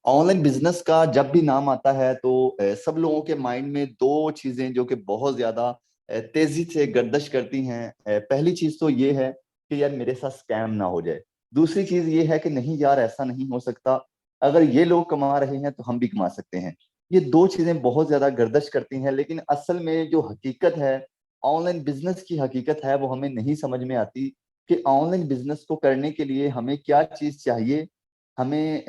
Online business का जब भी नाम आता है तो सब लोगों के माइंड में दो चीजें जो कि बहुत ज्यादा तेजी से गर्दिश करती हैं। पहली चीज तो ये है कि यार मेरे साथ स्कैम ना हो जाए। दूसरी चीज ये है कि नहीं यार ऐसा नहीं हो सकता, अगर ये लोग कमा रहे हैं तो हम भी कमा सकते हैं। ये दो चीजें बहुत ज्यादा गर्दिश करती हैं, लेकिन असल में जो हकीकत है, ऑनलाइन बिजनेस की हकीकत है, वो हमें नहीं समझ में आती कि ऑनलाइन बिजनेस को करने के लिए हमें क्या चीज चाहिए, हमें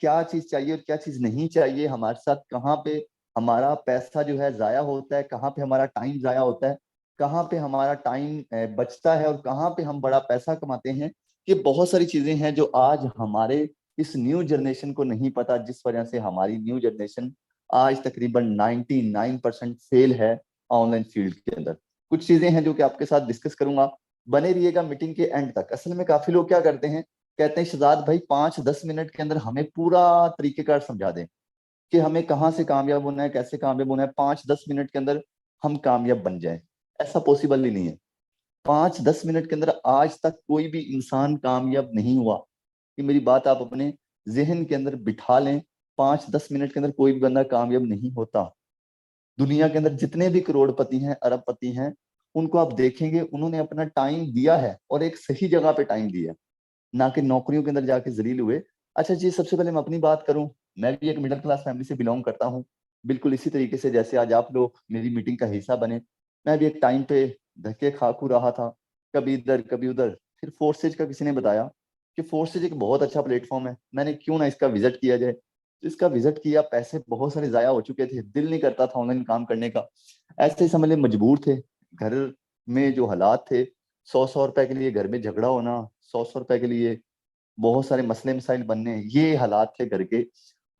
क्या चीज चाहिए और क्या चीज नहीं चाहिए। हमारे साथ कहाँ पे हमारा पैसा जो है जाया होता है, कहाँ पे हमारा टाइम जाया होता है, कहाँ पे हमारा टाइम बचता है और कहाँ पे हम बड़ा पैसा कमाते हैं। ये बहुत सारी चीजें हैं जो आज हमारे इस न्यू जनरेशन को नहीं पता, जिस वजह से हमारी न्यू जनरेशन आज तकरीबन 99% फेल है ऑनलाइन फील्ड के अंदर। कुछ चीजें हैं जो कि आपके साथ डिस्कस करूंगा, बने रहिएगा मीटिंग के एंड तक। असल में काफी लोग क्या करते हैं, कहते हैं शहजाद भाई 5-10 मिनट के अंदर हमें पूरा तरीकेकार समझा दें कि हमें कहाँ से कामयाब होना है, कैसे कामयाब होना है, 5-10 मिनट के अंदर हम कामयाब बन जाएं। ऐसा पॉसिबल ही नहीं है। 5-10 मिनट के अंदर आज तक कोई भी इंसान कामयाब नहीं हुआ। कि मेरी बात आप अपने जहन के अंदर बिठा लें, 5-10 मिनट के अंदर कोई भी बंदा कामयाब नहीं होता। दुनिया के अंदर जितने भी करोड़पति हैं, अरबपति हैं, उनको आप देखेंगे उन्होंने अपना टाइम दिया है और एक सही जगह पे टाइम दिया है, ना कि नौकरियों के अंदर जाके जलील हुए। अच्छा जी, सबसे पहले मैं अपनी बात करूं, मैं भी एक मिडिल क्लास फैमिली से बिलोंग करता हूं। बिल्कुल इसी तरीके से जैसे आज आप लोग मेरी मीटिंग का हिस्सा बने, मैं भी एक टाइम पे धक्के खाकू रहा था, कभी इधर कभी उधर। फिर फोर्सेज का किसी ने बताया कि फोर्सेज एक बहुत अच्छा प्लेटफॉर्म है, मैंने क्यों ना इसका विजिट किया जाए। तो इसका विजिट किया, पैसे बहुत सारे जाया हो चुके थे, दिल नहीं करता था ऑनलाइन काम करने का। ऐसे ही समझ लें मजबूर थे, घर में जो हालात थे, 100-100 रुपए के लिए घर में झगड़ा होना, 100-100 रुपए के लिए बहुत सारे मसले मसाइल बनने, ये हालात थे घर के।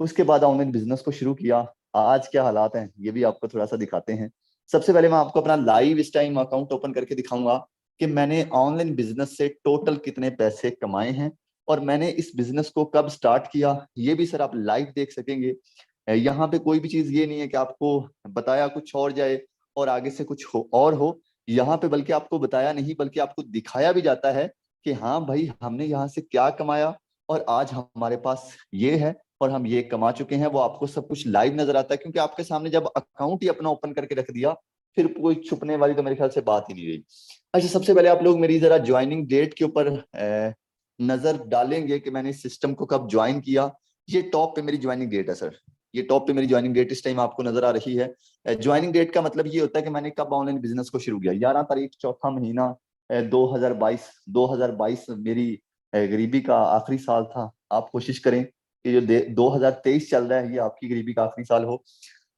उसके बाद ऑनलाइन बिजनेस को शुरू किया। आज क्या हालात हैं ये भी आपको थोड़ा सा दिखाते हैं। सबसे पहले मैं आपको अपना लाइव इस टाइम अकाउंट ओपन करके दिखाऊंगा कि मैंने ऑनलाइन बिजनेस से टोटल कितने पैसे कमाए हैं और मैंने इस बिजनेस को कब स्टार्ट किया, ये भी सर आप लाइव देख सकेंगे। यहाँ पे कोई भी चीज ये नहीं है कि आपको बताया कुछ और जाए और आगे से कुछ हो और हो। यहाँ पे बल्कि आपको बताया नहीं बल्कि आपको दिखाया भी जाता है कि हाँ भाई हमने यहाँ से क्या कमाया और आज हमारे पास ये है और हम ये कमा चुके हैं। वो आपको सब कुछ लाइव नजर आता है, क्योंकि आपके सामने जब अकाउंट ही अपना ओपन करके रख दिया, फिर कोई छुपने वाली तो मेरे ख्याल से बात ही नहीं रही। अच्छा, सबसे पहले आप लोग मेरी जरा ज्वाइनिंग डेट के ऊपर नजर डालेंगे कि मैंने इस सिस्टम को कब ज्वाइन किया। ये टॉप पे मेरी ज्वाइनिंग डेट है सर, ये टॉप पे मेरी ज्वाइनिंग डेट इस टाइम आपको नजर आ रही है। ज्वाइनिंग डेट का मतलब ये होता है कि मैंने कब ऑनलाइन बिजनेस को शुरू किया। 11 तारीख चौथा महीना 2022। 2022 मेरी गरीबी का आखिरी साल था। आप कोशिश करें कि जो 2023 चल रहा है ये आपकी गरीबी का आखिरी साल हो।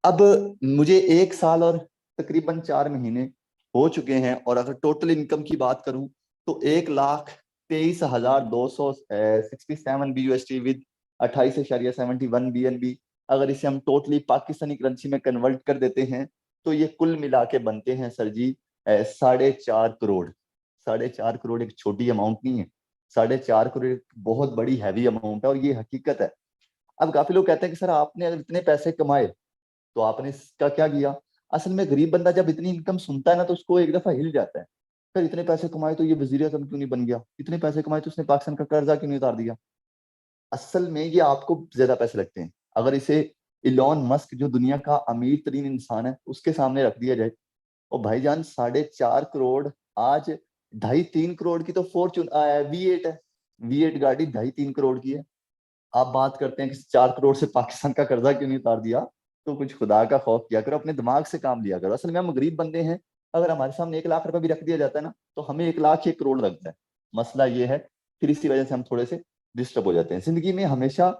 अब मुझे 1 साल और तकरीबन 4 महीने हो चुके हैं, और अगर टोटल इनकम की बात करूं तो 1,23,267 BUSD विद 28.71 BNB। अगर इसे हम टोटली पाकिस्तानी करेंसी में कन्वर्ट कर देते हैं तो ये कुल मिला के बनते हैं सर जी 4.5 करोड़। 4.5 करोड़ एक छोटी अमाउंट नहीं है, 4.5 करोड़ एक बहुत बड़ी हैवी अमाउंट है और ये हकीकत है। अब काफी लोग कहते हैं कि सर आपने अगर इतने पैसे कमाए तो आपने इसका क्या किया। असल में गरीब बंदा जब इतनी इनकम सुनता है ना तो उसको एक दफा हिल जाता है। सर इतने पैसे कमाए तो ये वजीर आजम क्यों नहीं बन गया, इतने पैसे कमाए तो उसने पाकिस्तान का कर्जा क्यों नहीं उतार दिया। असल में ये आपको ज्यादा पैसे लगते हैं। अगर इसे इलॉन मस्क जो दुनिया का अमीर तरीन इंसान है उसके सामने रख दिया जाए, और भाईजान 4.5 करोड़ आज 2.5-3 करोड़ की तो फॉर्चून V8 है। V8 गाड़ी 2.5-3 करोड़ की है। आप बात करते हैं कि 4 करोड़ से पाकिस्तान का कर्जा क्यों नहीं उतार दिया। तो कुछ खुदा का खौफ किया करो, अपने दिमाग से काम लिया करो। असल में हम गरीब बंदे हैं, अगर हमारे सामने 1 लाख रुपए भी रख दिया जाता है ना तो हमें 1 लाख 1 करोड़ लगता है। मसला ये है, फिर इसी वजह से हम थोड़े से डिस्टर्ब हो जाते हैं। जिंदगी में हमेशा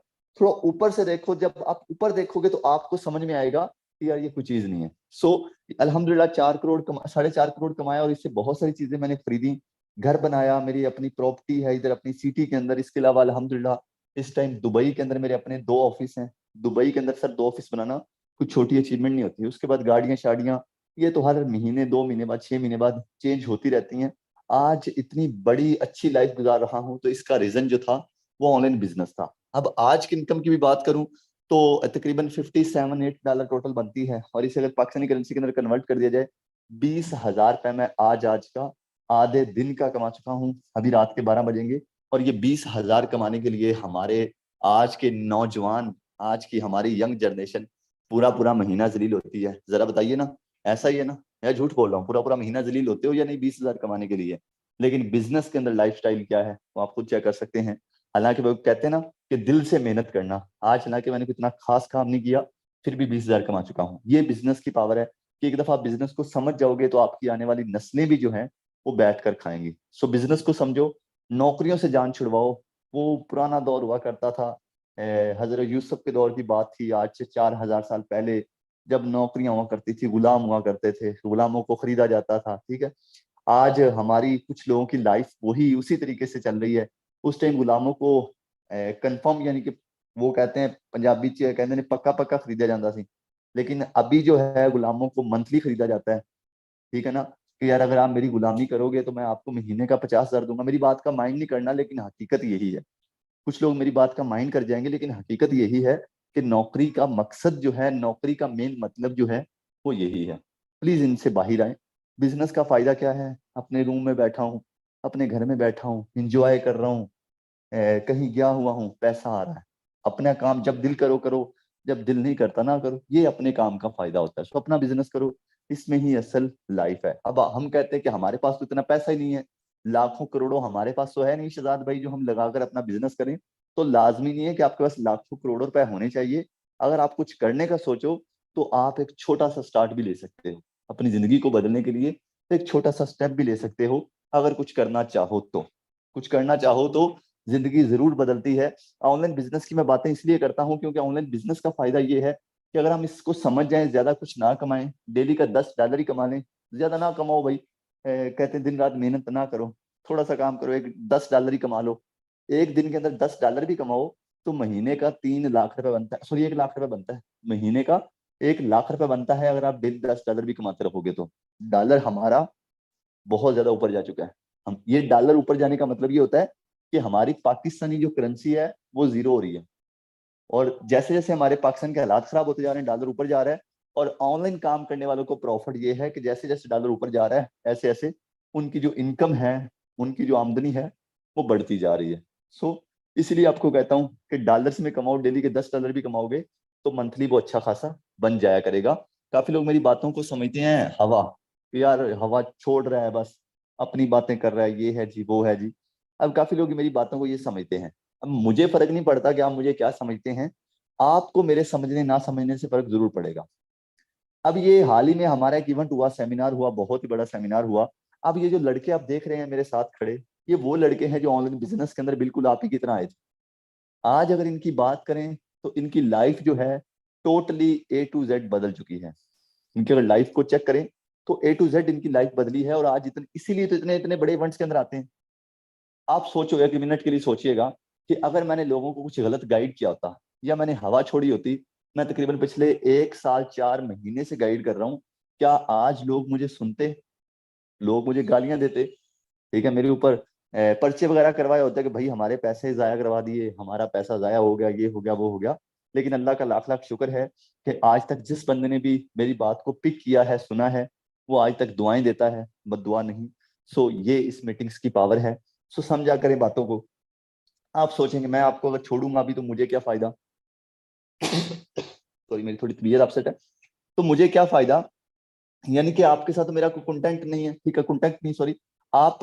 थोड़ा ऊपर से देखो, जब आप ऊपर देखोगे तो आपको समझ में आएगा कि यार ये कोई चीज नहीं है। सो अल्हम्दुलिल्लाह 4 करोड़ 4.5 करोड़ कमाया और इससे बहुत सारी चीजें मैंने खरीदी, घर बनाया, मेरी अपनी प्रॉपर्टी है इधर अपनी सिटी के अंदर। इसके अलावा अल्हम्दुलिल्लाह इस टाइम दुबई के अंदर मेरे अपने 2 ऑफिस हैं। दुबई के अंदर सर 2 ऑफिस बनाना कुछ छोटी अचीवमेंट नहीं होती। उसके बाद गाड़ियां शाड़ियां, ये तो हर महीने 2 महीने बाद 6 महीने बाद चेंज होती रहती हैं। आज इतनी बड़ी अच्छी लाइफ गुजार रहा हूं तो इसका रीजन जो था वो ऑनलाइन बिजनेस था। अब आज की इनकम की भी बात करूं तो तकरीबन 57-8 डॉलर टोटल बनती है, और इसे अगर पाकिस्तानी करेंसी के अंदर कन्वर्ट कर दिया जाए 20,000 रुपए मैं आज का आधे दिन का कमा चुका हूं। अभी रात के 12 बजेंगे और ये 20,000 कमाने के लिए हमारे आज के नौजवान आज की हमारी यंग जनरेशन पूरा पूरा महीना जलील होती है। जरा बताइए ना, ऐसा ही है ना, या झूठ बोल रहा हूँ? पूरा पूरा महीना जलील होते हो या नहीं 20,000 कमाने के लिए? लेकिन बिजनेस के अंदर लाइफस्टाइल क्या है वो आप खुद चेक कर सकते हैं। हालांकि वो कहते हैं ना कि दिल से मेहनत करना, आज हालांकि मैंने इतना खास काम नहीं किया फिर भी 20,000 कमा चुका हूँ। ये बिजनेस की पावर है कि एक दफा आप बिजनेस को समझ जाओगे तो आपकी आने वाली नस्लें भी जो हैं वो बैठ कर खाएंगी। सो बिजनेस को समझो, नौकरियों से जान छुड़वाओ। वो पुराना दौर हुआ करता था, हजरत यूसुफ के दौर की बात थी, आज से 4,000 साल पहले, जब नौकरियां हुआ करती थी, गुलाम हुआ करते थे, गुलामों को खरीदा जाता था। ठीक है, आज हमारी कुछ लोगों की लाइफ वही उसी तरीके से चल रही है। उस टाइम गुलामों को कंफर्म, यानी कि वो कहते हैं पंजाबी च कहते हैं पक्का पक्का खरीदा जाता सी। लेकिन अभी जो है गुलामों को मंथली खरीदा जाता है। ठीक है ना, कि यार अगर आप मेरी गुलामी करोगे तो मैं आपको महीने का 50,000 दूंगा। मेरी बात का माइंड नहीं करना, लेकिन हकीकत यही है। कुछ लोग मेरी बात का माइंड कर जाएंगे, लेकिन हकीकत यही है कि नौकरी का मकसद जो है, नौकरी का मेन मतलब जो है वो यही है। प्लीज इनसे बाहर आए। बिजनेस का फायदा क्या है? अपने रूम में बैठा हूँ, अपने घर में बैठा हूँ, इंजॉय कर रहा हूँ, कहीं गया हुआ हूँ, पैसा आ रहा है। अपना काम जब दिल करो करो, जब दिल नहीं करता ना करो। ये अपने काम का फायदा होता है। तो अपना बिजनेस करो, इसमें ही असल लाइफ है। अब हम कहते हैं कि हमारे पास तो इतना पैसा ही नहीं है, लाखों करोड़ों हमारे पास तो है नहीं शहजाद भाई जो हम लगाकर अपना बिजनेस करें। तो लाजमी नहीं है कि आपके पास लाखों करोड़ों रुपए होने चाहिए। अगर आप कुछ करने का सोचो तो आप एक छोटा सा स्टार्ट भी ले सकते हो अपनी जिंदगी को बदलने के लिए। तो एक छोटा सा स्टेप भी ले सकते हो अगर कुछ करना चाहो तो। कुछ करना चाहो तो जिंदगी जरूर बदलती है। ऑनलाइन बिजनेस की मैं बातें इसलिए करता हूँ क्योंकि ऑनलाइन बिजनेस का फायदा ये है कि अगर हम इसको समझ जाएं, ज्यादा कुछ ना कमाएं, डेली का $10 ही कमा लें, ज्यादा ना कमाओ भाई। कहते हैं दिन रात मेहनत ना करो, थोड़ा सा काम करो, एक $10 ही कमा लो। एक दिन के अंदर $10 भी कमाओ तो महीने का 3 लाख रुपए बनता है, सॉरी 1 लाख रुपए बनता है महीने का। 1 लाख रुपए बनता है अगर आप डेली $10 भी कमाते रहोगे तो। डॉलर हमारा बहुत ज्यादा ऊपर जा चुका है। हम ये डॉलर ऊपर जाने का मतलब ये होता है कि हमारी पाकिस्तानी जो करेंसी है वो जीरो हो रही है। और जैसे जैसे हमारे पाकिस्तान के हालात खराब होते जा रहे हैं, डॉलर ऊपर जा रहा है। और ऑनलाइन काम करने वालों को प्रॉफिट ये है कि जैसे जैसे डॉलर ऊपर जा रहा है ऐसे ऐसे उनकी जो इनकम है, उनकी जो आमदनी है वो बढ़ती जा रही है। सो इसलिए आपको कहता हूँ कि डॉलर्स में कमाओ, डेली के $10 भी कमाओगे तो मंथली वो अच्छा खासा बन जाया करेगा। काफी लोग मेरी बातों को समझते हैं हवा, कि यार हवा छोड़ रहा है बस, अपनी बातें कर रहा है, ये है जी वो है जी। अब काफी लोग मेरी बातों को ये समझते हैं। अब मुझे फर्क नहीं पड़ता कि आप मुझे क्या समझते हैं, आपको मेरे समझने ना समझने से फर्क जरूर पड़ेगा। अब ये हाल ही में हमारा एक इवेंट हुआ, सेमिनार हुआ, बहुत ही बड़ा सेमिनार हुआ। अब ये जो लड़के आप देख रहे हैं मेरे साथ खड़े, ये वो लड़के हैं जो ऑनलाइन बिजनेस के अंदर बिल्कुल आप ही की तरह आए थे। आज अगर इनकी बात करें तो इनकी लाइफ जो है टोटली A to Z बदल चुकी है। इनकी अगर लाइफ को चेक करें तो A to Z इनकी लाइफ बदली है। और आज इतने, इसीलिए तो इतने इतने बड़े इवेंट्स के अंदर आते हैं। आप सोचो, एक मिनट के लिए सोचिएगा कि अगर मैंने लोगों को कुछ गलत गाइड किया होता या मैंने हवा छोड़ी होती। मैं तकरीबन पिछले 1 साल 4 महीने से गाइड कर रहा हूँ, क्या आज लोग मुझे सुनते? लोग मुझे गालियां देते। ठीक है, मेरे ऊपर पर्चे वगैरह करवाए होते कि भाई हमारे पैसे जाया करवा दिए, हमारा पैसा जाया हो गया, ये हो गया वो हो गया। लेकिन अल्लाह का लाख लाख शुक्र है कि आज तक जिस बंदे ने भी मेरी बात को पिक किया है, सुना है, वो आज तक दुआएं देता है, बददुआ नहीं। सो ये इस मीटिंग्स की पावर है। सो समझा करें बातों को। आप सोचेंगे मैं आपको अगर छोड़ूंगा भी तो मुझे क्या फायदा? सॉरी, मेरी थोड़ी तबीयत अपसेट है। तो मुझे क्या फायदा? यानी कि आपके साथ तो मेरा कोई कॉन्टेक्ट नहीं है। ठीक है, कॉन्टेक्ट नहीं, सॉरी। आप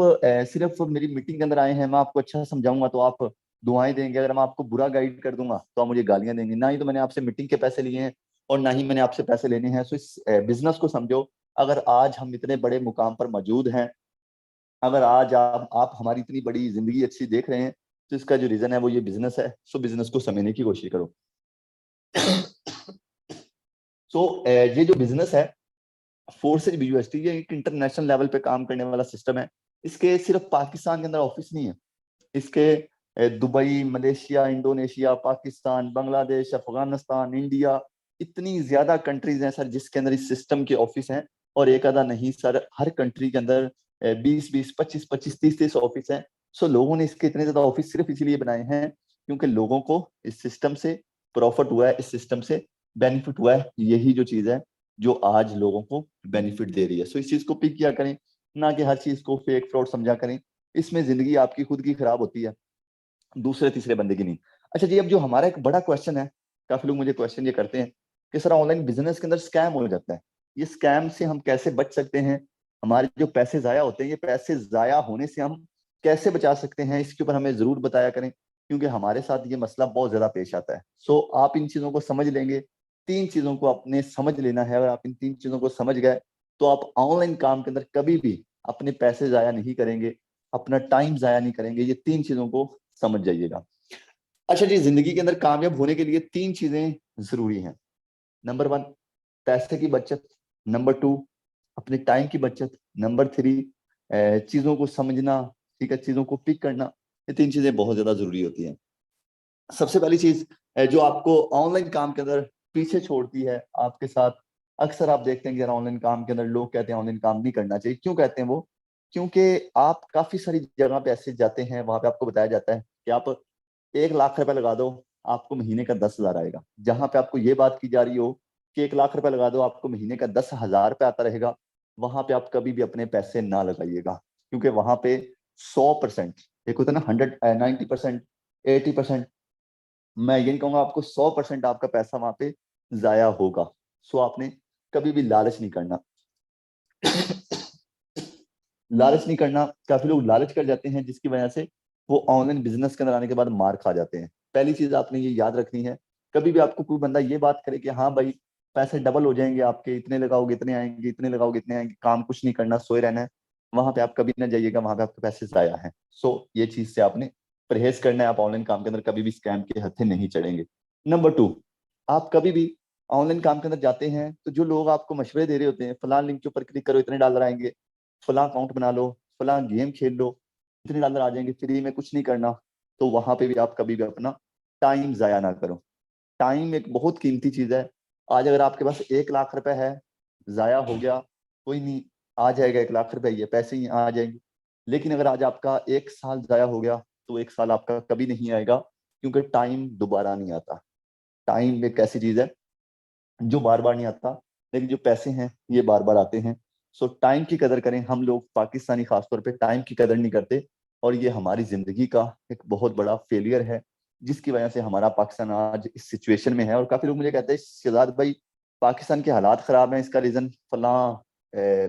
सिर्फ मेरी मीटिंग के अंदर आए हैं, मैं आपको अच्छा समझाऊंगा तो आप दुआएं देंगे। अगर मैं आपको बुरा गाइड कर दूंगा तो आप मुझे गालियां देंगे। ना ही तो मैंने आपसे मीटिंग के पैसे लिए हैं और ना ही मैंने आपसे पैसे लेने हैं। सो इस बिजनेस को समझो। अगर आज हम इतने बड़े मुकाम पर मौजूद हैं, अगर आज आप हमारी इतनी बड़ी जिंदगी अच्छी देख रहे हैं, तो इसका जो रीजन है वो ये बिजनेस है। सो बिजनेस को समझने की कोशिश करो। सो ये जो बिजनेस है, फोर्सेज BUST, ये एक इंटरनेशनल लेवल पे काम करने वाला सिस्टम है। इसके सिर्फ पाकिस्तान के अंदर ऑफिस नहीं है। इसके Dubai, Malaysia, Indonesia, Pakistan, Bangladesh, Afghanistan, India, इतनी ज्यादा कंट्रीज हैं सर जिसके अंदर इस सिस्टम के ऑफिस हैं। और एक आधा नहीं सर, हर कंट्री के अंदर 20 20, 25 25, 30 30 ऑफिस हैं। सो लोगों ने इसके इतने ज्यादा ऑफिस सिर्फ इसलिए बनाए हैं क्योंकि लोगों को इस सिस्टम से प्रॉफिट हुआ है, इस सिस्टम से बेनिफिट हुआ है। यही जो चीज है जो आज लोगों को बेनिफिट दे रही है। सो इस चीज को पिक किया करें, ना कि हर चीज को फेक फ्रॉड समझा करें। इसमें जिंदगी आपकी खुद की खराब होती है, दूसरे तीसरे बंदे की नहीं। अच्छा जी, अब जो हमारा एक बड़ा क्वेश्चन है काफी लोग मुझे क्वेश्चन ये करते हैं कि सर ऑनलाइन बिजनेस के अंदर स्कैम हो जाता है, ये स्कैम से हम कैसे बच सकते हैं, हमारे जो पैसे जाया होते हैं ये पैसे जाया होने से हम कैसे बचा सकते हैं, इसके ऊपर हमें जरूर बताया करें, क्योंकि हमारे साथ ये मसला बहुत ज्यादा पेश आता है। सो आप इन चीजों को समझ लेंगे, 3 चीजों को आपने समझ लेना है, अगर आप इन 3 चीजों को समझ गए तो आप ऑनलाइन काम के अंदर कभी भी अपने पैसे जाया नहीं करेंगे, अपना टाइम जाया नहीं करेंगे। ये 3 चीजों को समझ जाइएगा। अच्छा जी, जिंदगी के अंदर कामयाब होने के लिए 3 चीजें जरूरी हैं। नंबर 1, पैसे की बचत। नंबर 2, अपने टाइम की बचत। नंबर 3, चीजों को समझना, ठीक है, चीजों को पिक करना। ये 3 चीजें बहुत ज्यादा जरूरी होती हैं। सबसे पहली चीज जो आपको ऑनलाइन काम के अंदर पीछे छोड़ती है आपके साथ, अक्सर आप देखते हैं कि ऑनलाइन काम के अंदर लोग कहते हैं ऑनलाइन काम नहीं करना चाहिए। क्यों कहते हैं वो? क्योंकि आप काफी सारी जगह पे ऐसे जाते हैं, वहां पे आपको बताया जाता है कि आप 1 लाख रुपए लगा दो, आपको महीने का 10,000 आएगा। जहां पे आपको ये बात की जा रही हो कि 1 लाख रुपए लगा दो, आपको महीने का 10,000 रुपए आता रहेगा, वहां पे आप कभी भी अपने पैसे ना लगाइएगा। क्योंकि वहां पे 100%, एक होता है ना 90%, 80%, मैं ये नहीं कहूंगा, आपको 100% आपका पैसा वहां पे जाया होगा। सो आपने कभी भी लालच नहीं करना। लालच नहीं करना, काफी लोग लालच कर जाते हैं जिसकी वजह से वो ऑनलाइन बिजनेस के अंदर आने के बाद मार खा जाते हैं। पहली चीज आपने ये याद रखनी है, कभी भी आपको कोई बंदा ये बात करे कि हाँ भाई पैसे डबल हो जाएंगे आपके, इतने लगाओगे इतने आएंगे, इतने लगाओगे इतने आएंगे, काम कुछ नहीं करना, सोए रहना है, वहां पे आप कभी ना जाइएगा, वहां पे आपके पैसे जाया है। सो ये चीज से आपने परहेज करना है, आप ऑनलाइन काम के अंदर कभी भी स्कैम के हत्थे नहीं चढ़ेंगे। नंबर 2, आप कभी भी ऑनलाइन काम के अंदर जाते हैं तो जो लोग आपको मशवरे दे रहे होते हैं, फलां लिंक के ऊपर क्लिक करो इतने डॉलर आएंगे, फलां अकाउंट बना लो, फलां गेम खेल लो, इतने डॉलर आ जाएंगे, फ्री में कुछ नहीं करना, तो वहां पे भी आप कभी भी अपना टाइम जाया ना करो। टाइम एक बहुत कीमती चीज है। आज अगर आपके पास 1 लाख रुपए है, जाया हो गया, कोई नहीं, आ जाएगा 1 लाख रुपए, ये पैसे ही आ जाएंगे। लेकिन अगर आज आपका 1 साल जाया हो गया तो 1 साल आपका कभी नहीं आएगा, क्योंकि टाइम दोबारा नहीं आता। टाइम एक ऐसी चीज है जो बार बार नहीं आता, लेकिन जो पैसे हैं ये बार बार आते हैं। सो टाइम की कदर करें। हम लोग पाकिस्तानी खासतौर पे टाइम की कदर नहीं करते, और ये हमारी जिंदगी का एक बहुत बड़ा फेलियर है, जिसकी वजह से हमारा पाकिस्तान आज इस सिचुएशन में है। और काफी लोग मुझे कहते हैं शहजाद भाई पाकिस्तान के हालात खराब हैं, इसका रीजन फलां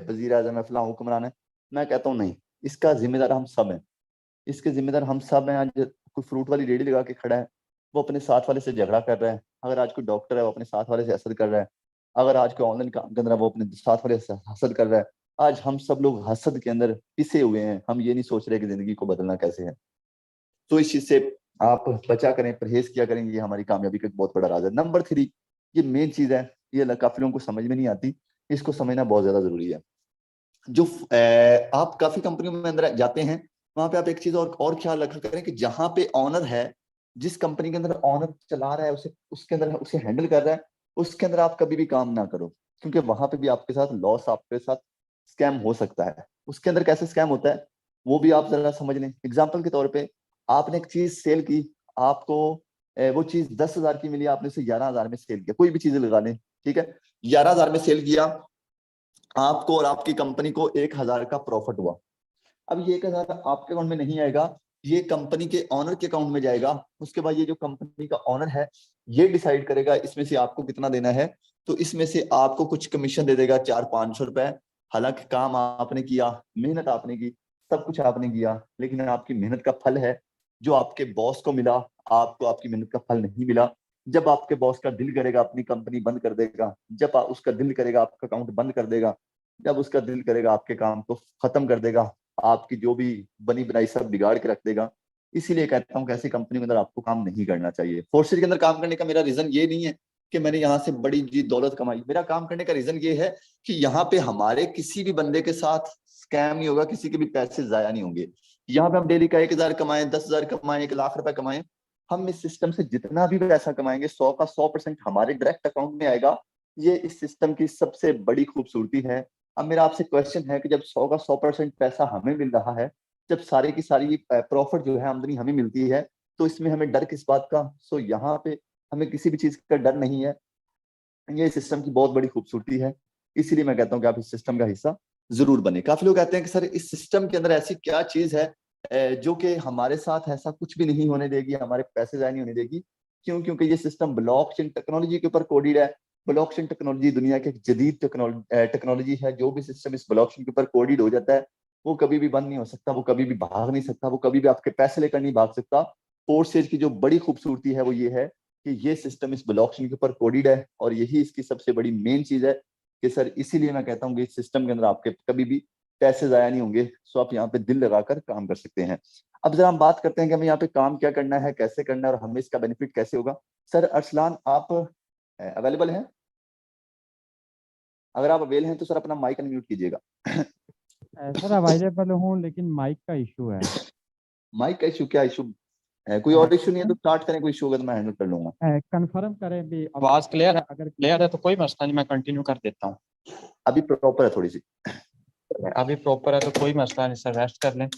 वजीर आजम है, फलां हुक्मरान है। मैं कहता हूँ नहीं, इसका जिम्मेदार हम सब हैं। इसके जिम्मेदार हम सब हैं। आज कोई फ्रूट वाली रेडी लगा के खड़ा है, वो अपने साथ वाले से झगड़ा कर रहा है। अगर आज कोई डॉक्टर है वो अपने साथ वाले से हसद कर रहा है। अगर आज कोई ऑनलाइन काम कर रहा है वो अपने साथ वाले से हसद कर रहा है। आज हम सब लोग हसद के अंदर पिसे हुए हैं, हम ये नहीं सोच रहे कि जिंदगी को बदलना कैसे है। तो इस चीज से आप बचा करें, परहेज किया करें, ये हमारी कामयाबी का एक बहुत बड़ा राज है। नंबर 3, ये मेन चीज है, ये काफी लोगों को समझ में नहीं आती, इसको समझना बहुत ज्यादा जरूरी है। जो आप काफी कंपनियों में अंदर जाते हैं, वहां पे आप एक चीज और ख्याल रखा करें कि जहां पे ऑनर है, जिस कंपनी के अंदर ऑनर चला रहा है, उसे उसके अंदर उसे हैंडल कर रहा है, उसके अंदर आप कभी भी काम ना करो, क्योंकि वहां पे भी आपके साथ लॉस, आपके साथ स्कैम हो सकता है। उसके अंदर कैसे स्कैम होता है वो भी आप जरा समझ लें। एग्जाम्पल के तौर पे आपने एक चीज सेल की, आपको वो चीज 10,000 की मिली, आपने उसे 11,000 में सेल किया, कोई भी चीज लगा लें, ठीक है, 11,000 में सेल किया, आपको और आपकी कंपनी को 1,000 का प्रॉफिट हुआ। अब ये 1,000 आपके अकाउंट में नहीं आएगा, ये कंपनी के ऑनर के अकाउंट में जाएगा। उसके बाद ये जो कंपनी का ऑनर है ये डिसाइड करेगा इसमें से आपको कितना देना है, तो इसमें से आपको कुछ कमीशन दे देगा, 400-500 रुपए। हालांकि काम आपने किया, मेहनत आपने की, सब कुछ आपने किया, लेकिन आपकी मेहनत का फल है जो आपके बॉस को मिला, आपको आपकी मेहनत का फल नहीं मिला। जब आपके बॉस का दिल करेगा अपनी कंपनी बंद कर देगा, जब उसका दिल करेगा आपका अकाउंट बंद कर देगा, जब उसका दिल करेगा आपके काम को खत्म कर देगा, आपकी जो भी बनी बनाई सब बिगाड़ के रख देगा। इसीलिए कहता हूँ कि ऐसी कंपनी के अंदर आपको काम नहीं करना चाहिए। फोर्सेज के अंदर काम करने का मेरा रीजन ये नहीं है कि मैंने यहाँ से बड़ी जी दौलत कमाई, मेरा काम करने का रीजन ये है कि यहाँ पे हमारे किसी भी बंदे के साथ स्कैम नहीं होगा, किसी के भी पैसे जाया नहीं होंगे। यहाँ पे हम डेली का 1,000 कमाएं, 10,000 कमाएं, 1 लाख रुपए कमाएं, हम इस सिस्टम से जितना भी पैसा कमाएंगे 100 का 100% हमारे डायरेक्ट अकाउंट में आएगा। ये इस सिस्टम की सबसे बड़ी खूबसूरती है। अब मेरा आपसे क्वेश्चन है कि जब 100 का 100% पैसा हमें मिल रहा है, जब सारी की सारी प्रॉफिट जो है आमदनी हमें मिलती है, तो इसमें हमें डर किस बात का? सो यहाँ पे हमें किसी भी चीज का डर नहीं है। ये सिस्टम की बहुत बड़ी खूबसूरती है, इसीलिए मैं कहता हूँ कि आप इस सिस्टम का हिस्सा जरूर बने। काफी लोग कहते हैं कि सर इस सिस्टम के अंदर ऐसी क्या चीज है जो कि हमारे साथ ऐसा कुछ भी नहीं होने देगी, हमारे पैसे जाया नहीं होने देगी। क्यों? क्योंकि ये सिस्टम ब्लॉकचेन टेक्नोलॉजी के ऊपर कोडेड है। ब्लॉकचेन टेक्नोलॉजी दुनिया की एक जदीद टेक्नोलॉजी है। जो भी सिस्टम इस ब्लॉकचेन के ऊपर कोडेड हो जाता है वो कभी भी बंद नहीं हो सकता, वो कभी भी भाग नहीं सकता, वो कभी भी आपके पैसे लेकर नहीं भाग सकता। फोर्सेज की जो बड़ी खूबसूरती है वो ये है कि ये सिस्टम इस ब्लॉकचेन के ऊपर कोडेड है, और यही इसकी सबसे बड़ी मेन चीज है कि सर इसीलिए मैं कहता हूँ कि इस सिस्टम के अंदर आपके कभी भी पैसे जाया नहीं होंगे। सो आप यहाँ पे दिल लगाकर काम कर सकते हैं। अब जरा हम बात करते हैं कि हमें यहाँ पे काम क्या करना है, कैसे करना है और हमें इसका बेनिफिट कैसे होगा। सर अरसलान, आप अवेलेबल हैं? अगर आप अवेल हैं तो सर अपना माइक अनम्यूट कीजिएगा। सर अवेलेबल हूँ, लेकिन माइक का इशू है। माइक का इशू? क्या इशू है? कोई और इशू नहीं है तो स्टार्ट करें, कोई इशू होगा तो मैं हैंडल कर लूंगा। कंफर्म करें भी, आवाज क्लियर है? अगर क्लियर है तो कोई मसला नहीं, मैं कंटिन्यू कर देता हूँ। अभी प्रॉपर है थोड़ी सी। अभी प्रॉपर है तो कोई मसला नहीं सर, रेस्ट कर लें।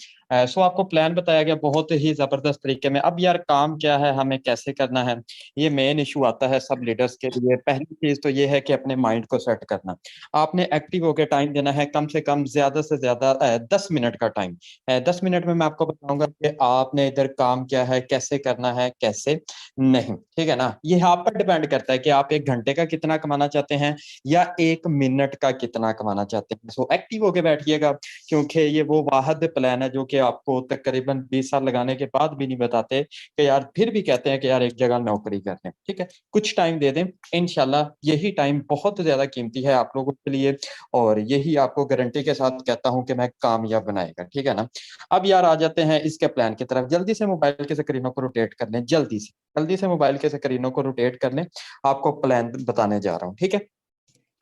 सो आपको प्लान बताया गया बहुत ही जबरदस्त तरीके में। अब यार काम क्या है, हमें कैसे करना है, ये मेन इशू आता है सब लीडर्स के लिए। पहली चीज तो ये है कि अपने माइंड को सेट करना। आपने एक्टिव होकर टाइम देना है, कम से कम ज्यादा से ज्यादा 10 मिनट का टाइम। 10 मिनट में मैं आपको बताऊंगा कि आपने इधर काम क्या है, कैसे करना है, कैसे नहीं। ठीक है ना? ये आप पर डिपेंड करता है कि आप 1 घंटे का कितना कमाना चाहते हैं या 1 मिनट का कितना कमाना चाहते हैं। सो एक्टिव होके बैठिएगा, क्योंकि ये वो वाहिद प्लान है जो कि आपको तकरीबन 20 साल लगाने के बाद भी नहीं बताते कि यार, फिर भी कहते हैं कि यार एक जगह नौकरी कर लें। ठीक है, कुछ टाइम दे दें, इंशाल्लाह यही टाइम बहुत ज्यादा कीमती है आप लोगों के लिए, और यही आपको गारंटी के साथ कहता हूं कि मैं कामयाब बनाएगा। ठीक है ना? अब यार आ जाते हैं इसके प्लान की तरफ। जल्दी से मोबाइल के स्क्रीनों को रोटेट कर लें, जल्दी से मोबाइल के स्क्रीनों को रोटेट कर लें। आपको प्लान बताने जा रहा हूँ, ठीक है?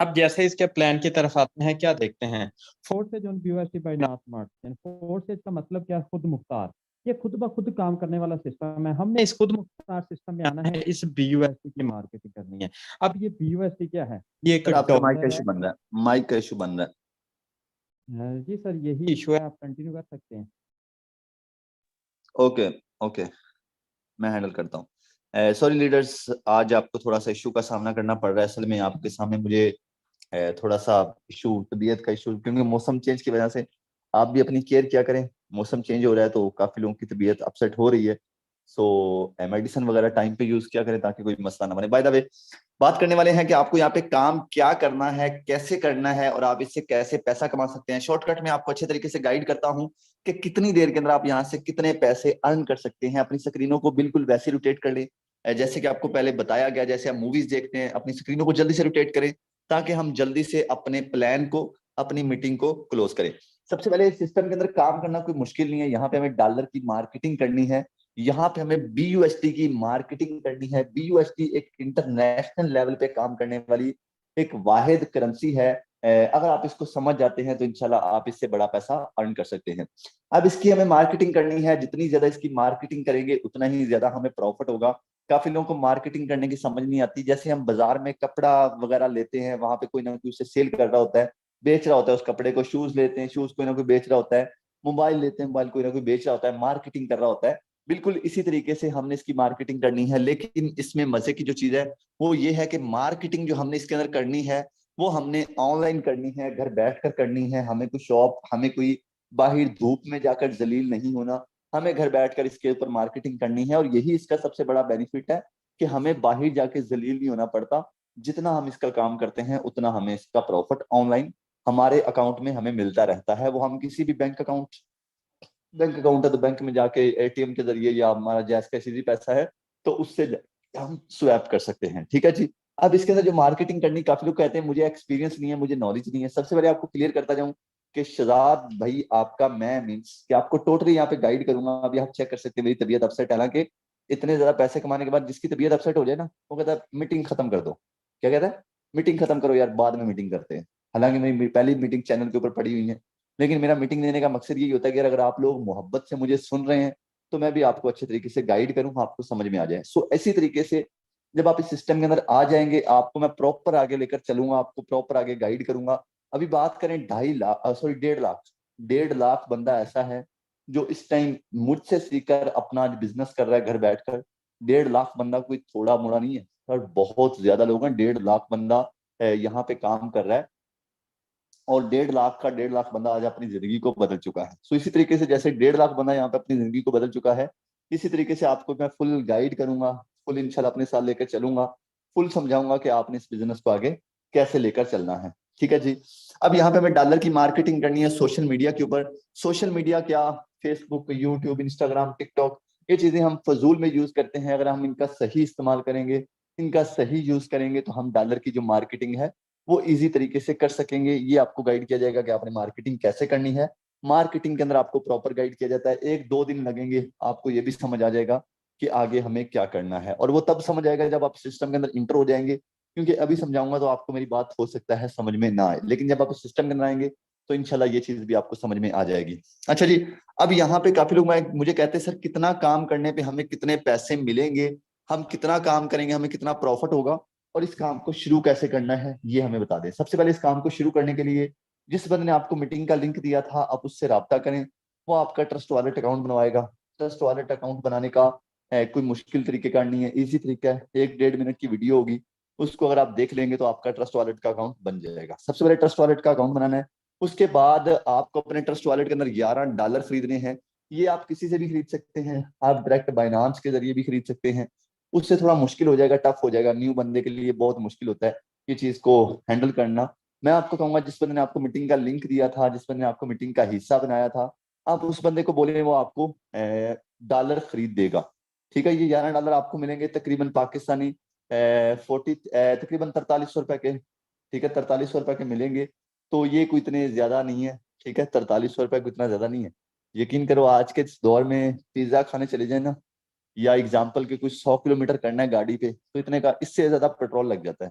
अब जैसे इसके प्लान की तरफ आते हैं, क्या देखते हैं? फोर्सेज ऑन बीयूएसटी बाय नॉट मार्च। फोर्सेज का मतलब क्या? खुद मुख्तार। ये खुद ब खुद काम करने वाला सिस्टम है। हमने इस खुद मुख्तार सिस्टम में आना है, इस बीयूएसटी की मार्केटिंग करनी है। अब ये बीयूएसटी क्या है? ये एक सर आपका माइक का डॉलर है। इशू बन रहा है, माइक का इशू बन रहा है। जी सर, यही इशू है, आप कंटिन्यू कर सकते हैं। ओके, ओके, मैं हैंडल करता हूँ। सॉरी लीडर्स, आज आपको थोड़ा सा इशू का सामना करना पड़ रहा है। असल में आपके सामने मुझे थोड़ा सा इशू, तबीयत का इशू, क्योंकि मौसम चेंज की वजह से आप भी अपनी केयर क्या करें। मौसम चेंज हो रहा है तो काफी लोगों की तबीयत अपसेट हो रही है। सो मेडिसिन वगैरह टाइम पे यूज किया करें ताकि कोई मसला ना बने। बाय द वे, बात करने वाले हैं कि आपको यहाँ पे काम क्या करना है, कैसे करना है और आप इससे कैसे पैसा कमा सकते हैं। शॉर्टकट में आपको अच्छे तरीके से गाइड करता हूँ कि कितनी देर के अंदर आप यहाँ से कितने पैसे अर्न कर सकते हैं। अपनी स्क्रीनों को बिल्कुल वैसे रोटेट कर ले जैसे कि आपको पहले बताया गया। जैसे आप मूवीज देखते हैं, अपनी स्क्रीनों को जल्दी से रोटेट करें ताकि हम जल्दी से अपने प्लान को, अपनी मीटिंग को क्लोज करें। सबसे पहले इस सिस्टम के अंदर काम करना कोई मुश्किल नहीं है। यहाँ पे हमें डॉलर की मार्केटिंग करनी है, यहाँ पे हमें बीयूएसटी की मार्केटिंग करनी है। बीयूएसटी एक इंटरनेशनल लेवल पे काम करने वाली एक वाहिद करेंसी है। अगर आप इसको समझ जाते हैं तो इंशाल्लाह आप इससे बड़ा पैसा अर्न कर सकते हैं। अब इसकी हमें मार्केटिंग करनी है, जितनी ज्यादा इसकी मार्केटिंग करेंगे उतना ही ज्यादा हमें प्रॉफिट होगा। काफी लोगों को मार्केटिंग करने की समझ नहीं आती। जैसे हम बाजार में कपड़ा वगैरह लेते हैं, वहां पे कोई ना कोई उसे सेल कर रहा होता है, बेच रहा होता है उस कपड़े को। शूज लेते हैं, शूज कोई ना कोई बेच रहा होता है। मोबाइल लेते हैं, मोबाइल कोई ना कोई बेच रहा होता है, मार्केटिंग कर रहा होता है। बिल्कुल इसी तरीके से हमने इसकी मार्केटिंग करनी है। लेकिन इसमें मजे की जो चीज है वो ये है कि मार्केटिंग जो हमने इसके अंदर करनी है वो हमने ऑनलाइन करनी है, घर बैठकर करनी है। हमें कोई शॉप, हमें कोई बाहर धूप में जाकर जलील नहीं होना। हमें घर बैठकर इसके ऊपर मार्केटिंग करनी है, और यही इसका सबसे बड़ा बेनिफिट है कि हमें बाहर जाके जलील नहीं होना पड़ता। जितना हम इसका काम करते हैं उतना हमें इसका प्रॉफिट ऑनलाइन हमारे अकाउंट में हमें मिलता रहता है। वो हम किसी भी बैंक अकाउंट है तो बैंक में जाके एटीएम के जरिए, या हमारा जैस का सीधी पैसा है तो उससे हम स्वैप कर सकते हैं। ठीक है जी। अब इसके अंदर जो मार्केटिंग करनी, काफी लोग कहते हैं मुझे एक्सपीरियंस नहीं है, मुझे नॉलेज नहीं है। सबसे पहले आपको क्लियर करता जाऊं कि शहजाद भाई आपका मैं मीन्स कि आपको टोटली यहाँ पे गाइड करूंगा। अभी आप चेक कर सकते हैं मेरी तबीयत अपसेट, हालांकि इतने ज्यादा पैसे कमाने के बाद जिसकी तबीयत अपसेट हो जाए ना, वो कहता है मीटिंग खत्म कर दो। क्या कहता है? मीटिंग खत्म करो यार, बाद में मीटिंग करते हैं। हालांकि मेरी पहली मीटिंग चैनल के ऊपर पड़ी हुई है, लेकिन मेरा मीटिंग देने का मकसद यही होता है कि अगर आप लोग मोहब्बत से मुझे सुन रहे हैं तो मैं भी आपको अच्छे तरीके से गाइड करूँ, आपको समझ में आ जाए। सो इसी तरीके से जब आप इस सिस्टम के अंदर आ जाएंगे, आपको मैं प्रॉपर आगे लेकर चलूंगा, आपको प्रॉपर आगे गाइड करूंगा। अभी बात करें 2.5 लाख, सॉरी 1.5 लाख, 1.5 लाख बंदा ऐसा है जो इस टाइम मुझसे सीखकर अपना आज बिजनेस कर रहा है घर बैठकर। 1.5 लाख बंदा कोई थोड़ा मोड़ा नहीं है और बहुत ज्यादा लोग हैं। 1.5 लाख बंदा यहाँ पे काम कर रहा है, और 1.5 लाख का 1.5 लाख बंदा आज अपनी जिंदगी को बदल चुका है। सो इसी तरीके से जैसे 1.5 लाख बंदा यहाँ पे अपनी जिंदगी को बदल चुका है, इसी तरीके से आपको मैं फुल गाइड करूंगा, फुल इंशाल्लाह अपने साथ लेकर चलूंगा, फुल समझाऊंगा कि आपने इस बिजनेस को आगे कैसे लेकर चलना है। ठीक है जी। अब यहाँ पे हमें डॉलर की मार्केटिंग करनी है सोशल मीडिया के ऊपर। सोशल मीडिया क्या, फेसबुक, यूट्यूब, इंस्टाग्राम, टिकटॉक, ये चीजें हम फजूल में यूज करते हैं। अगर हम इनका सही इस्तेमाल करेंगे, इनका सही यूज करेंगे, तो हम डॉलर की जो मार्केटिंग है वो इजी तरीके से कर सकेंगे। ये आपको गाइड किया जाएगा कि आपने मार्केटिंग कैसे करनी है। मार्केटिंग के अंदर आपको प्रॉपर गाइड किया जाता है। 1-2 दिन लगेंगे, आपको ये भी समझ आ जाएगा कि आगे हमें क्या करना है। और वो तब समझ आएगा जब आप सिस्टम के अंदर इंटर हो जाएंगे, क्योंकि अभी समझाऊंगा तो आपको मेरी बात हो सकता है समझ में ना आए, लेकिन जब आप सिस्टम के अंदर आएंगे तो इंशाल्लाह ये चीज भी आपको समझ में आ जाएगी। अच्छा जी। अब यहाँ पे काफी लोग मुझे कहते हैं सर कितना काम करने पे हमें कितने पैसे मिलेंगे, हम कितना काम करेंगे हमें कितना प्रॉफिट होगा, और इस काम को शुरू कैसे करना है ये हमें बता दें। सबसे पहले इस काम को शुरू करने के लिए जिस बंदे ने आपको मीटिंग का लिंक दिया था आप उससे राब्ता करें। वो आपका ट्रस्ट वॉलेट अकाउंट बनवाएगा। ट्रस्ट वॉलेट अकाउंट बनाने का कोई मुश्किल तरीके का नहीं है, इजी तरीका है। 1-1.5 मिनट की वीडियो होगी, उसको अगर आप देख लेंगे तो आपका ट्रस्ट वॉलेट का अकाउंट बन जाएगा। सबसे पहले ट्रस्ट वॉलेट का अकाउंट बनाना है। उसके बाद आपको अपने ट्रस्ट वॉलेट के अंदर $11 खरीदने हैं। ये आप किसी से भी खरीद सकते हैं, आप डायरेक्ट बाइनांस के जरिए भी खरीद सकते हैं। उससे थोड़ा मुश्किल हो जाएगा, टफ हो जाएगा, न्यू बंदे के लिए बहुत मुश्किल होता है ये चीज को हैंडल करना। मैं आपको कहूंगा जिस बंदे ने आपको मीटिंग का लिंक दिया था, जिस बंदे ने आपको मीटिंग का हिस्सा बनाया था, आप उस बंदे को बोले वो आपको डॉलर खरीद देगा। ठीक है। ये $11 आपको मिलेंगे तकरीबन पाकिस्तानी 40 तकरीबन 4300 रुपए के। ठीक है, 4300 रुपए के मिलेंगे। तो ये कोई इतने ज्यादा नहीं है। ठीक है, 4300 रुपए को इतना ज्यादा नहीं है। यकीन करो आज के इस दौर में पिज्जा खाने चले जाए ना, या एग्जाम्पल के कुछ 100 किलोमीटर करना है गाड़ी पे, तो इतने का इससे ज्यादा पेट्रोल लग जाता है।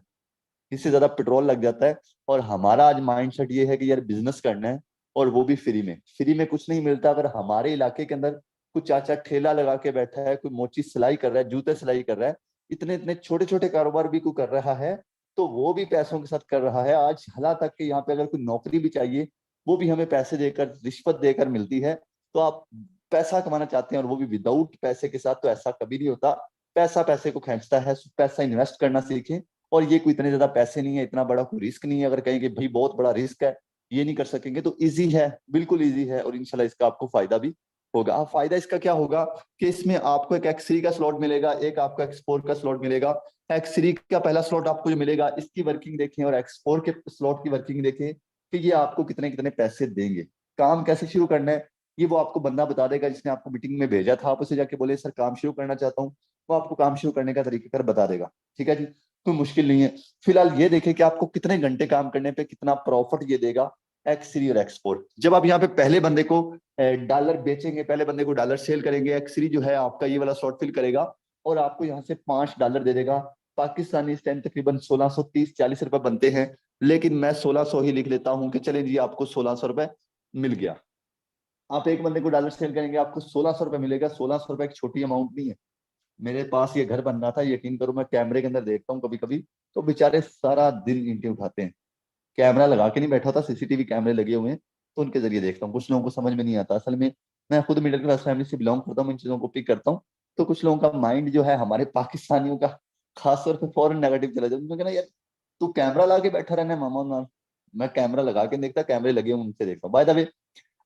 इससे ज्यादा पेट्रोल लग जाता है। और हमारा आज माइंडसेट ये है कि यार बिजनेस करना है, और वो भी फ्री में। फ्री में कुछ नहीं मिलता। अगर हमारे इलाके के अंदर कुछ चाचा ठेला लगा के बैठा है, कोई मोची सिलाई कर रहा है, जूते सिलाई कर रहा है, इतने इतने छोटे छोटे कारोबार भी कोई कर रहा है, तो वो भी पैसों के साथ कर रहा है। आज हला तक के यहाँ पे अगर कोई नौकरी भी चाहिए, वो भी हमें पैसे देकर, रिश्वत देकर मिलती है। तो आप पैसा कमाना चाहते हैं और वो भी विदाउट पैसे के साथ, तो ऐसा कभी नहीं होता। पैसा पैसे को खींचता है। पैसा इन्वेस्ट करना सीखें। और ये कोई इतने ज्यादा पैसे नहीं है, इतना बड़ा कोई रिस्क नहीं है। अगर कहें कि भाई बहुत बड़ा रिस्क है, ये नहीं कर सकेंगे, तो इजी है, बिल्कुल इजी है। और इंशाल्लाह इसका आपको फायदा भी होगा। अब फायदा इसका क्या होगा कि इसमें आपको एक एक्स3 का स्लॉट मिलेगा, एक आपको एक्स4 का स्लॉट मिलेगा। एक्स3 का पहला स्लॉट आपको जो मिलेगा, इसकी वर्किंग देखें, और एक्स4 के स्लॉट की वर्किंग देखें कि ये आपको कितने कितने पैसे देंगे। काम कैसे शुरू करना है ये वो आपको बंदा बता देगा जिसने आपको मीटिंग में भेजा था। आप उसे जाके बोले सर काम शुरू करना चाहता हूँ, वो आपको काम शुरू करने का तरीका कर बता देगा। ठीक है जी, कोई मुश्किल नहीं है। फिलहाल ये देखें कि आपको कितने घंटे काम करने पे कितना प्रॉफिट ये देगा, एक्स3 और एक्स4। जब आप यहाँ पे पहले बंदे को डॉलर बेचेंगे, पहले बंदे को डॉलर सेल करेंगे, एक्स3 जो है आपका ये वाला स्लॉट फिल करेगा और आपको यहाँ से $5 दे देगा। पाकिस्तानी इस टाइम तकरीबन 1630-40 रुपए बनते हैं, लेकिन मैं 1600 ही लिख लेता हूँ कि चले जी आपको 1600 रुपए मिल गया। आप एक बंदे को डॉलर सेल करेंगे, आपको 1600 रुपए मिलेगा। 1600 रुपए एक छोटी अमाउंट नहीं है। मेरे पास ये घर बन रहा था, यकीन करो मैं कैमरे के अंदर देखता हूँ कभी कभी, तो बेचारे सारा दिन ईंटें उठाते हैं। कैमरा लगा के नहीं बैठा था, सीसीटीवी कैमरे लगे हुए हैं, तो उनके जरिए देखता हूँ। कुछ लोगों को समझ में नहीं आता असल में। मैं खुद मिडिल क्लास फैमिली से बिलोंग करता हूँ, इन चीजों को पिक करता हूँ। तो कुछ लोगों का माइंड जो है हमारे पाकिस्तानियों का खासतौर पर फौरन नेगेटिव चला जाता है। उन्होंने कहना यार तू कैमरा ला के बैठा रहना है मामा ना। मैं कैमरा लगा के देखता, कैमरे लगे हुए उनसे देखता हूँ। बाय द वे,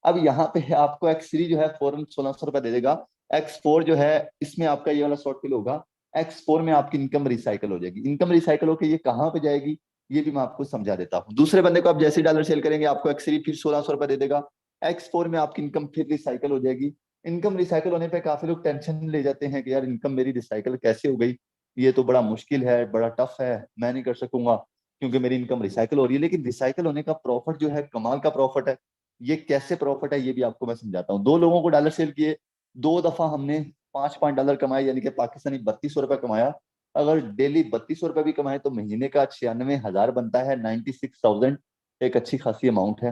अब यहाँ पे है आपको एक्स3 जो है फौरन 1600 रुपए दे देगा। एक्स4 जो है इसमें आपका ये वाला शॉर्ट फिल होगा। एक्स4 में आपकी इनकम रिसाइकल हो जाएगी। इनकम रिसाइकल होकर ये कहाँ पे जाएगी ये भी मैं आपको समझा देता हूँ। दूसरे बंदे को आप जैसे डॉलर सेल करेंगे, आपको एक्स3 फिर 1600 रुपए दे देगा। एक्स4 में आपकी इनकम फिर रिसाइकल हो जाएगी। इनकम रिसाइकल होने पे काफी लोग टेंशन ले जाते हैं कि यार इनकम मेरी रिसाइकल कैसे हो गई, ये तो बड़ा मुश्किल है, बड़ा टफ है, मैं नहीं कर सकूंगा क्योंकि मेरी इनकम रिसाइकल हो रही है। लेकिन रिसाइकल होने का प्रॉफिट जो है कमाल का प्रॉफिट है। ये कैसे प्रॉफिट है ये भी आपको मैं समझाता हूँ। 2 लोगों को डॉलर सेल किए, 2 दफा हमने 5-5 डॉलर कमाए, यानी कि पाकिस्तानी 3200 रुपए कमाया। अगर डेली 3200 रुपए भी कमाए तो महीने का 96,000 बनता है। 96,000 एक अच्छी खासी अमाउंट है।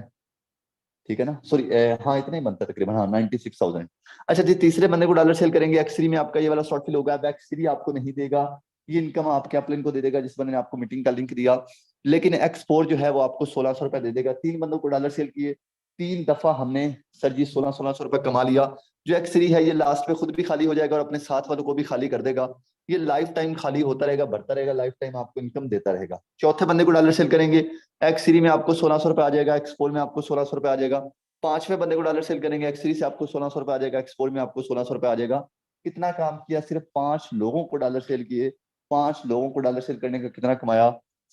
ठीक है ना, सॉरी, हाँ इतना ही बनता है तकरीबन, हाँ 96,000। अच्छा जी, तीसरे बंदे को डॉलर सेल करेंगे, एक्स3 में आपका ये वाला शॉर्ट फिल होगा। अब एक्स3 आपको नहीं देगा, ये इनकम आपके अपलाइन को दे देगा जिस बंदे ने आपको मीटिंग का लिंक दिया। लेकिन एक्स4 जो है वो आपको 1600 रुपए दे देगा। 3 बंदों को डॉलर सेल किए, 3 दफा हमने सर जी 1600 रुपए कमा लिया। जो एक्स3 है ये लास्ट में खुद भी खाली हो जाएगा और अपने साथ वालों को भी खाली कर देगा। ये लाइफ टाइम खाली होता रहेगा, बढ़ता रहेगा, लाइफ टाइम आपको इनकम देता रहेगा। चौथे बंदे को डॉलर सेल करेंगे, एक्स3 में आपको 1600 रुपए आ जाएगा, एक्स4 में आपको 1600 रुपए आ जाएगा। 5वें बंदे को डॉलर सेल करेंगे, एक्स3 से आपको 1600 रुपए आ जाएगा, एक्स4 में आपको 1600 रुपए आ जाएगा। कितना काम किया, सिर्फ 5 लोगों को डॉलर सेल किए, 5 लोगों को डॉलर सेल करने का कितना कमाया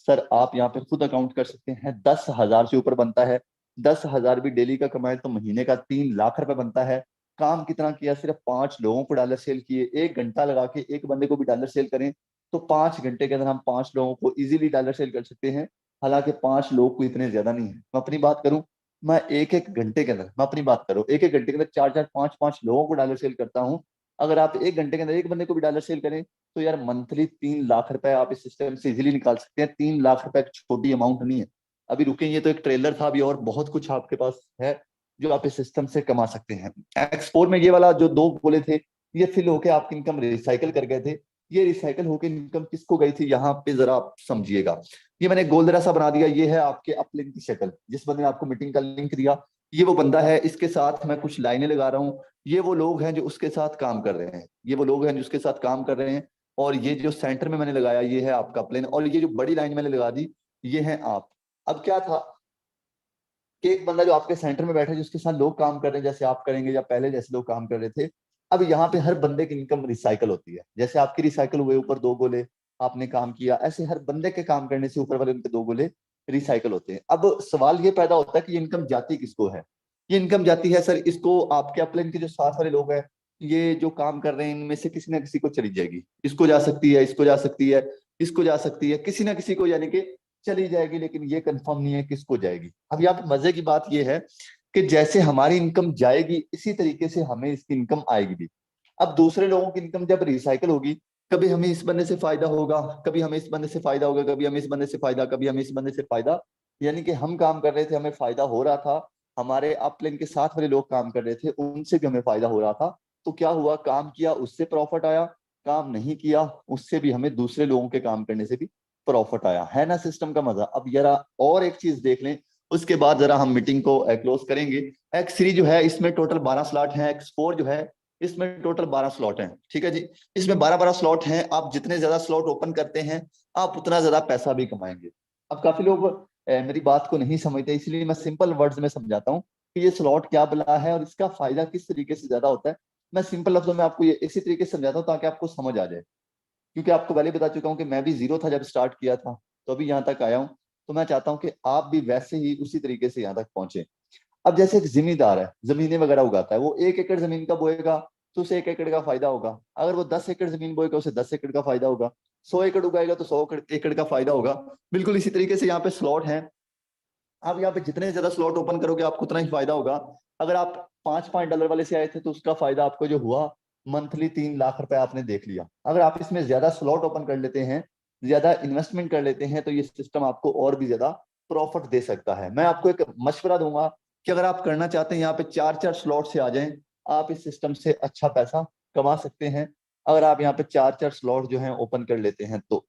सर, आप यहाँ पे खुद अकाउंट कर सकते हैं। 10,000 से ऊपर बनता है, 10,000 भी डेली का कमाए तो महीने का 3 लाख रुपए बनता है। काम कितना किया, सिर्फ 5 लोगों को डॉलर सेल किए, 1 घंटा लगा के एक बंदे को भी डॉलर सेल करें तो 5 घंटे के अंदर हम 5 लोगों को इजीली डॉलर सेल कर सकते हैं। हालांकि 5 लोग को इतने ज्यादा नहीं है। मैं अपनी बात करूं, मैं एक एक घंटे के अंदर, मैं अपनी बात करूं, एक एक घंटे के अंदर 4 4 5 5 लोगों को डॉलर सेल करता हूं। अगर आप 1 घंटे के अंदर एक बंदे को भी डॉलर सेल करें तो यार मंथली 3 लाख रुपए आप इस सिस्टम से इजीली निकाल सकते हैं। 3 लाख रुपए एक छोटी अमाउंट नहीं है। अभी रुके, ये तो एक ट्रेलर था, अभी और बहुत कुछ आपके पास है जो आप इस सिस्टम से कमा सकते हैं। एक्सपोर्ट में ये वाला जो 2 बोले थे, ये फिल होके आपकी इनकम रिसाइकल कर गए थे। ये रिसाइकल होके इनकम किसको गई थी, यहाँ पे जरा आप समझिएगा। ये मैंने गोल जरा सा बना दिया, ये है आपके अपलिंक की शक्ल। जिस बंदे ने आपको मीटिंग का लिंक दिया, ये वो बंदा है। इसके साथ मैं कुछ लाइनें लगा रहा हूँ, ये वो लोग हैं जो उसके साथ काम कर रहे हैं, ये वो लोग हैं जो उसके साथ काम कर रहे हैं। और ये जो सेंटर में मैंने लगाया, ये है आपका प्लेन, और ये जो बड़ी लाइन मैंने लगा दी, ये है आप। अब क्या था कि एक बंदा जो आपके सेंटर में बैठा है, जिसके साथ लोग काम कर रहे हैं, जैसे आप करेंगे या पहले जैसे लोग काम कर रहे थे, अब यहाँ पे हर बंदे की इनकम रिसाइकल होती है। जैसे आपकी रिसाइकल हुए ऊपर 2 गोले, आपने काम किया, ऐसे हर बंदे के काम करने से ऊपर वाले उनके 2 गोले रिसाइकल होते हैं। अब सवाल ये पैदा होता है कि ये इनकम जाती किसको है। ये इनकम जाती है सर, इसको आपके अपलाइन के जो साथ वाले लोग हैं, ये जो काम कर रहे हैं, इनमें से किसी ना किसी को चली जाएगी। इसको जा सकती है, इसको जा सकती है, इसको जा सकती है, किसी ना किसी को, यानी कि चली जाएगी। लेकिन ये कंफर्म नहीं है किसको जाएगी। अब यहाँ पे मजे की बात ये है कि जैसे हमारी इनकम जाएगी, इसी तरीके से हमें इसकी इनकम आएगी भी। अब दूसरे लोगों की इनकम जब रिसाइकल होगी, कभी हमें इस बंदे से फायदा होगा, कभी हमें इस बंदे से फायदा होगा, कभी हमें इस बंदे से फायदा, कभी हमें इस बंदे से फायदा। यानी कि हम काम कर रहे थे, हमें फायदा हो रहा था, हमारे अपलाइन के साथ वाले लोग काम कर रहे थे, उनसे भी हमें फायदा हो रहा था। तो क्या हुआ, काम किया उससे प्रॉफिट आया, काम नहीं किया उससे भी हमें दूसरे लोगों के काम करने से भी प्रॉफिट आया। है ना सिस्टम का मजा। अब जरा और एक चीज देख लें, उसके बाद जरा हम मीटिंग को क्लोज करेंगे। X3 जो है, इसमें टोटल 12 स्लॉट हैं। X4 जो है, इसमें टोटल 12 स्लॉट हैं। ठीक है जी, इसमें 12 12 स्लॉट हैं। आप जितने ज्यादा स्लॉट ओपन करते हैं, आप उतना ज्यादा पैसा भी कमाएंगे। अब काफी लोग मेरी बात को नहीं समझते, इसलिए मैं सिंपल वर्ड्स में समझाता हूँ कि ये स्लॉट क्या बला है और इसका फायदा किस तरीके से ज्यादा होता है। मैं सिंपल लफ्जों में आपको ये इसी तरीके से समझाता हूँ ताकि आपको समझ आ जाए। क्योंकि आपको पहले बता चुका हूँ कि मैं भी जीरो था जब स्टार्ट किया था, तो अभी यहाँ तक आया हूँ। तो मैं चाहता हूँ कि आप भी वैसे ही उसी तरीके से यहाँ तक पहुंचे। अब जैसे एक जिम्मेदार है, जमीनें वगैरह उगाता है, वो 1 एकड़ जमीन का बोएगा तो उसे 1 एकड़ का फायदा होगा। अगर वो 10 एकड़ जमीन बोएगा, उसे 10 एकड़ का फायदा होगा। 100 एकड़ उगाएगा तो 100 एकड़ का फायदा होगा। बिल्कुल इसी तरीके से यहाँ पे स्लॉट है। आप यहाँ पे जितने ज्यादा स्लॉट ओपन करोगे, आपको उतना ही फायदा होगा। अगर आप 5 5 डॉलर वाले से आए थे, तो उसका फायदा आपको जो हुआ, मंथली 3 लाख रुपए आपने देख लिया। अगर आप इसमें ज्यादा स्लॉट ओपन कर लेते हैं, ज्यादा इन्वेस्टमेंट कर लेते हैं, तो ये सिस्टम आपको और भी ज्यादा प्रॉफिट दे सकता है। मैं आपको एक मशवरा दूंगा कि अगर आप करना चाहते हैं, यहाँ पे 4 4 स्लॉट से आ जाएं, आप इस सिस्टम से अच्छा पैसा कमा सकते हैं। अगर आप यहाँ पे 4 4 स्लॉट जो है ओपन कर लेते हैं तो।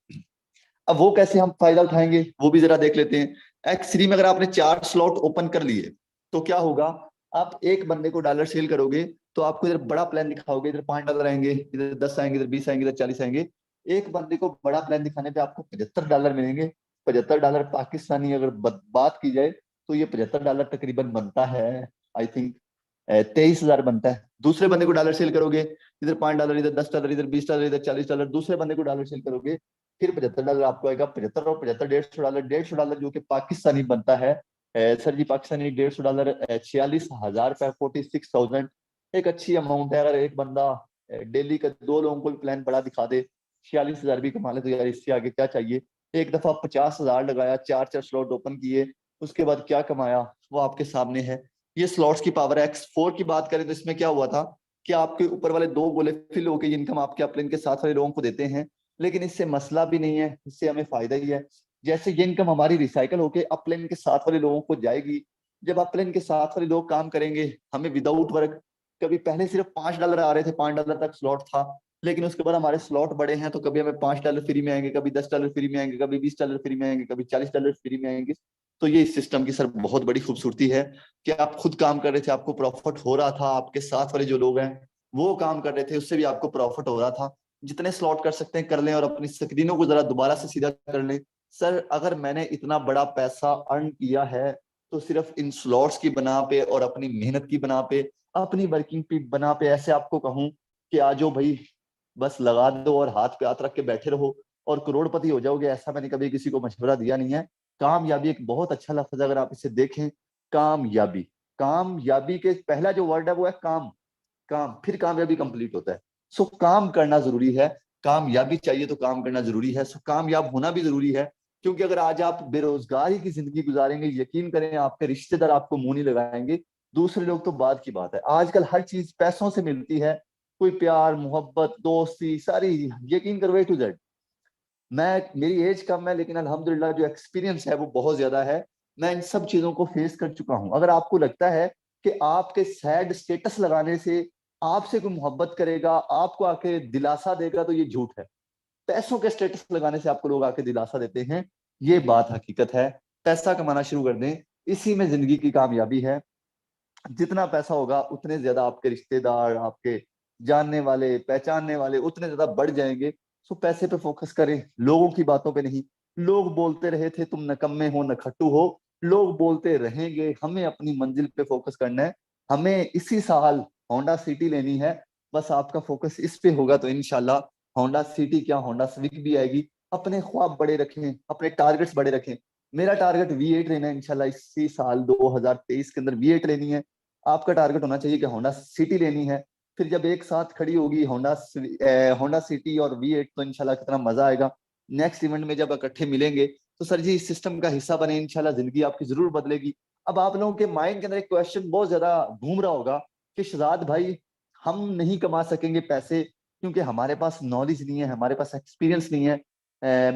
अब वो कैसे हम फायदा उठाएंगे, वो भी जरा देख लेते हैं। X3 में अगर आपने 4 स्लॉट ओपन कर लिए, तो क्या होगा, आप एक बंदे को डॉलर सेल करोगे तो आपको इधर बड़ा प्लान दिखाओगे, इधर 5 डॉलर आएंगे, इधर 10 आएंगे, इधर 20 आएंगे, इधर 40 आएंगे। एक बंदे को बड़ा प्लान दिखाने पे आपको 75 डॉलर मिलेंगे। 75 डॉलर पाकिस्तानी अगर बात की जाए, तो ये 75 डॉलर तकरीबन बनता है, आई थिंक 23,000 बनता है। दूसरे बंदे को डॉलर सेल करोगे, इधर 5 डॉलर, इधर 10 डॉलर, इधर 20 डॉलर, इधर 40 डॉलर, दूसरे बंदे को डॉलर सेल करोगे, फिर 75 डॉलर आपको आएगा। 75 और 75 150 डॉलर, 150 डॉलर जो कि पाकिस्तानी बनता है, सर जी पाकिस्तानी 150 डॉलर 46,000 रुपए, 46,000। एक अच्छी अमाउंट है। अगर एक बंदा डेली का 2 लोगों को भी प्लान बड़ा दिखा दे, 46,000 भी कमा ले, तो यार इससे आगे क्या चाहिए। एक दफा 50,000 लगाया, 4 4 स्लॉट ओपन किए, उसके बाद क्या कमाया वो आपके सामने है। ये स्लॉट्स की पावर है। X4 की बात करें तो इसमें क्या हुआ था कि आपके ऊपर वाले 2 गोले फिल होकर इनकम आपके अपलाइन के साथ वाले लोगों को देते हैं। लेकिन इससे मसला भी नहीं है, इससे हमें फायदा ही है। जैसे ये इनकम हमारी रिसाइकल होके अपलाइन के साथ वाले लोगों को जाएगी। जब अपलाइन के साथ वाले लोग काम करेंगे, हमें विदाउट वर्क, कभी पहले सिर्फ 5 डॉलर आ रहे थे, 5 डॉलर तक स्लॉट था, लेकिन उसके बाद हमारे स्लॉट बड़े हैं, तो कभी हमें 5 डॉलर फ्री में आएंगे, कभी 10 डॉलर फ्री में आएंगे, कभी 20 डॉलर फ्री में आएंगे, कभी 40 डॉलर फ्री में आएंगे। तो ये इस सिस्टम की सर बहुत बड़ी खूबसूरती है कि आप खुद काम कर रहे थे, आपको प्रॉफिट हो रहा था, आपके साथ वाले जो लोग हैं वो काम कर रहे थे, उससे भी आपको प्रॉफिट हो रहा था। जितने स्लॉट कर सकते हैं कर लें, और अपनी स्क्रीनों को जरा दोबारा से सीधा कर लें। सर अगर मैंने इतना बड़ा पैसा अर्न किया है, तो सिर्फ इन स्लॉट्स की बना पे और अपनी मेहनत की बना पे, अपनी वर्किंग की बना पे, ऐसे आपको कहूं कि आ जाओ भाई बस लगा दो और हाथ पे हाथ रख के बैठे रहो और करोड़पति हो जाओगे, ऐसा मैंने कभी किसी को मशवरा दिया नहीं है। कामयाबी एक बहुत अच्छा लफ्ज है, अगर आप इसे देखें, कामयाबी। कामयाबी के पहला जो वर्ड है वो है काम। काम, फिर कामयाबी कंप्लीट होता है। सो काम करना जरूरी है। कामयाबी चाहिए तो काम करना जरूरी है। सो कामयाब होना भी जरूरी है, क्योंकि अगर आज आप बेरोजगारी की जिंदगी गुजारेंगे, यकीन करें आपके रिश्तेदार आपको मुंह नहीं लगाएंगे, दूसरे लोग तो बात की बात है। आजकल हर चीज पैसों से मिलती है, कोई प्यार मोहब्बत दोस्ती सारी, यकीन करो A to Z। मैं, मेरी एज कम है लेकिन अल्हम्दुलिल्लाह जो एक्सपीरियंस है वो बहुत ज्यादा है। मैं इन सब चीजों को फेस कर चुका हूं। अगर आपको लगता है कि आपके सैड स्टेटस लगाने से आपसे कोई मोहब्बत करेगा, आपको आके दिलासा देगा, तो ये झूठ है। पैसों के स्टेटस लगाने से आपको लोग आके दिलासा देते हैं, ये बात हकीकत है। पैसा कमाना शुरू कर दें, इसी में जिंदगी की कामयाबी है। जितना पैसा होगा उतने ज्यादा आपके रिश्तेदार, आपके जानने वाले पहचानने वाले उतने ज्यादा बढ़ जाएंगे। सो पैसे पे फोकस करें, लोगों की बातों पे नहीं। लोग बोलते रहे थे तुम नकम्मे हो नखट्टू हो, लोग बोलते रहेंगे, हमें अपनी मंजिल पे फोकस करना है। हमें इसी साल होंडा सिटी लेनी है। बस आपका फोकस इस पे होगा तो इंशाल्लाह होंडा सिटी क्या, होंडा सिविक भी आएगी। अपने ख्वाब बड़े रखें, अपने टारगेट्स बड़े रखें। मेरा टारगेट V8 लेना है इंशाल्लाह, इसी साल 2023 के अंदर V8 लेनी है। आपका टारगेट होना चाहिए कि होंडा सिटी लेनी है। फिर जब एक साथ खड़ी होगी होंडा सिटी और V8, तो इंशाल्लाह कितना मजा आएगा। नेक्स्ट इवेंट में जब इकट्ठे मिलेंगे तो सर जी इस सिस्टम का हिस्सा बने, इंशाल्लाह जिंदगी आपकी जरूर बदलेगी। अब आप लोगों के माइंड के अंदर एक क्वेश्चन बहुत ज्यादा घूम रहा होगा कि शहजाद भाई, हम नहीं कमा सकेंगे पैसे क्योंकि हमारे पास नॉलेज नहीं है, हमारे पास एक्सपीरियंस नहीं है,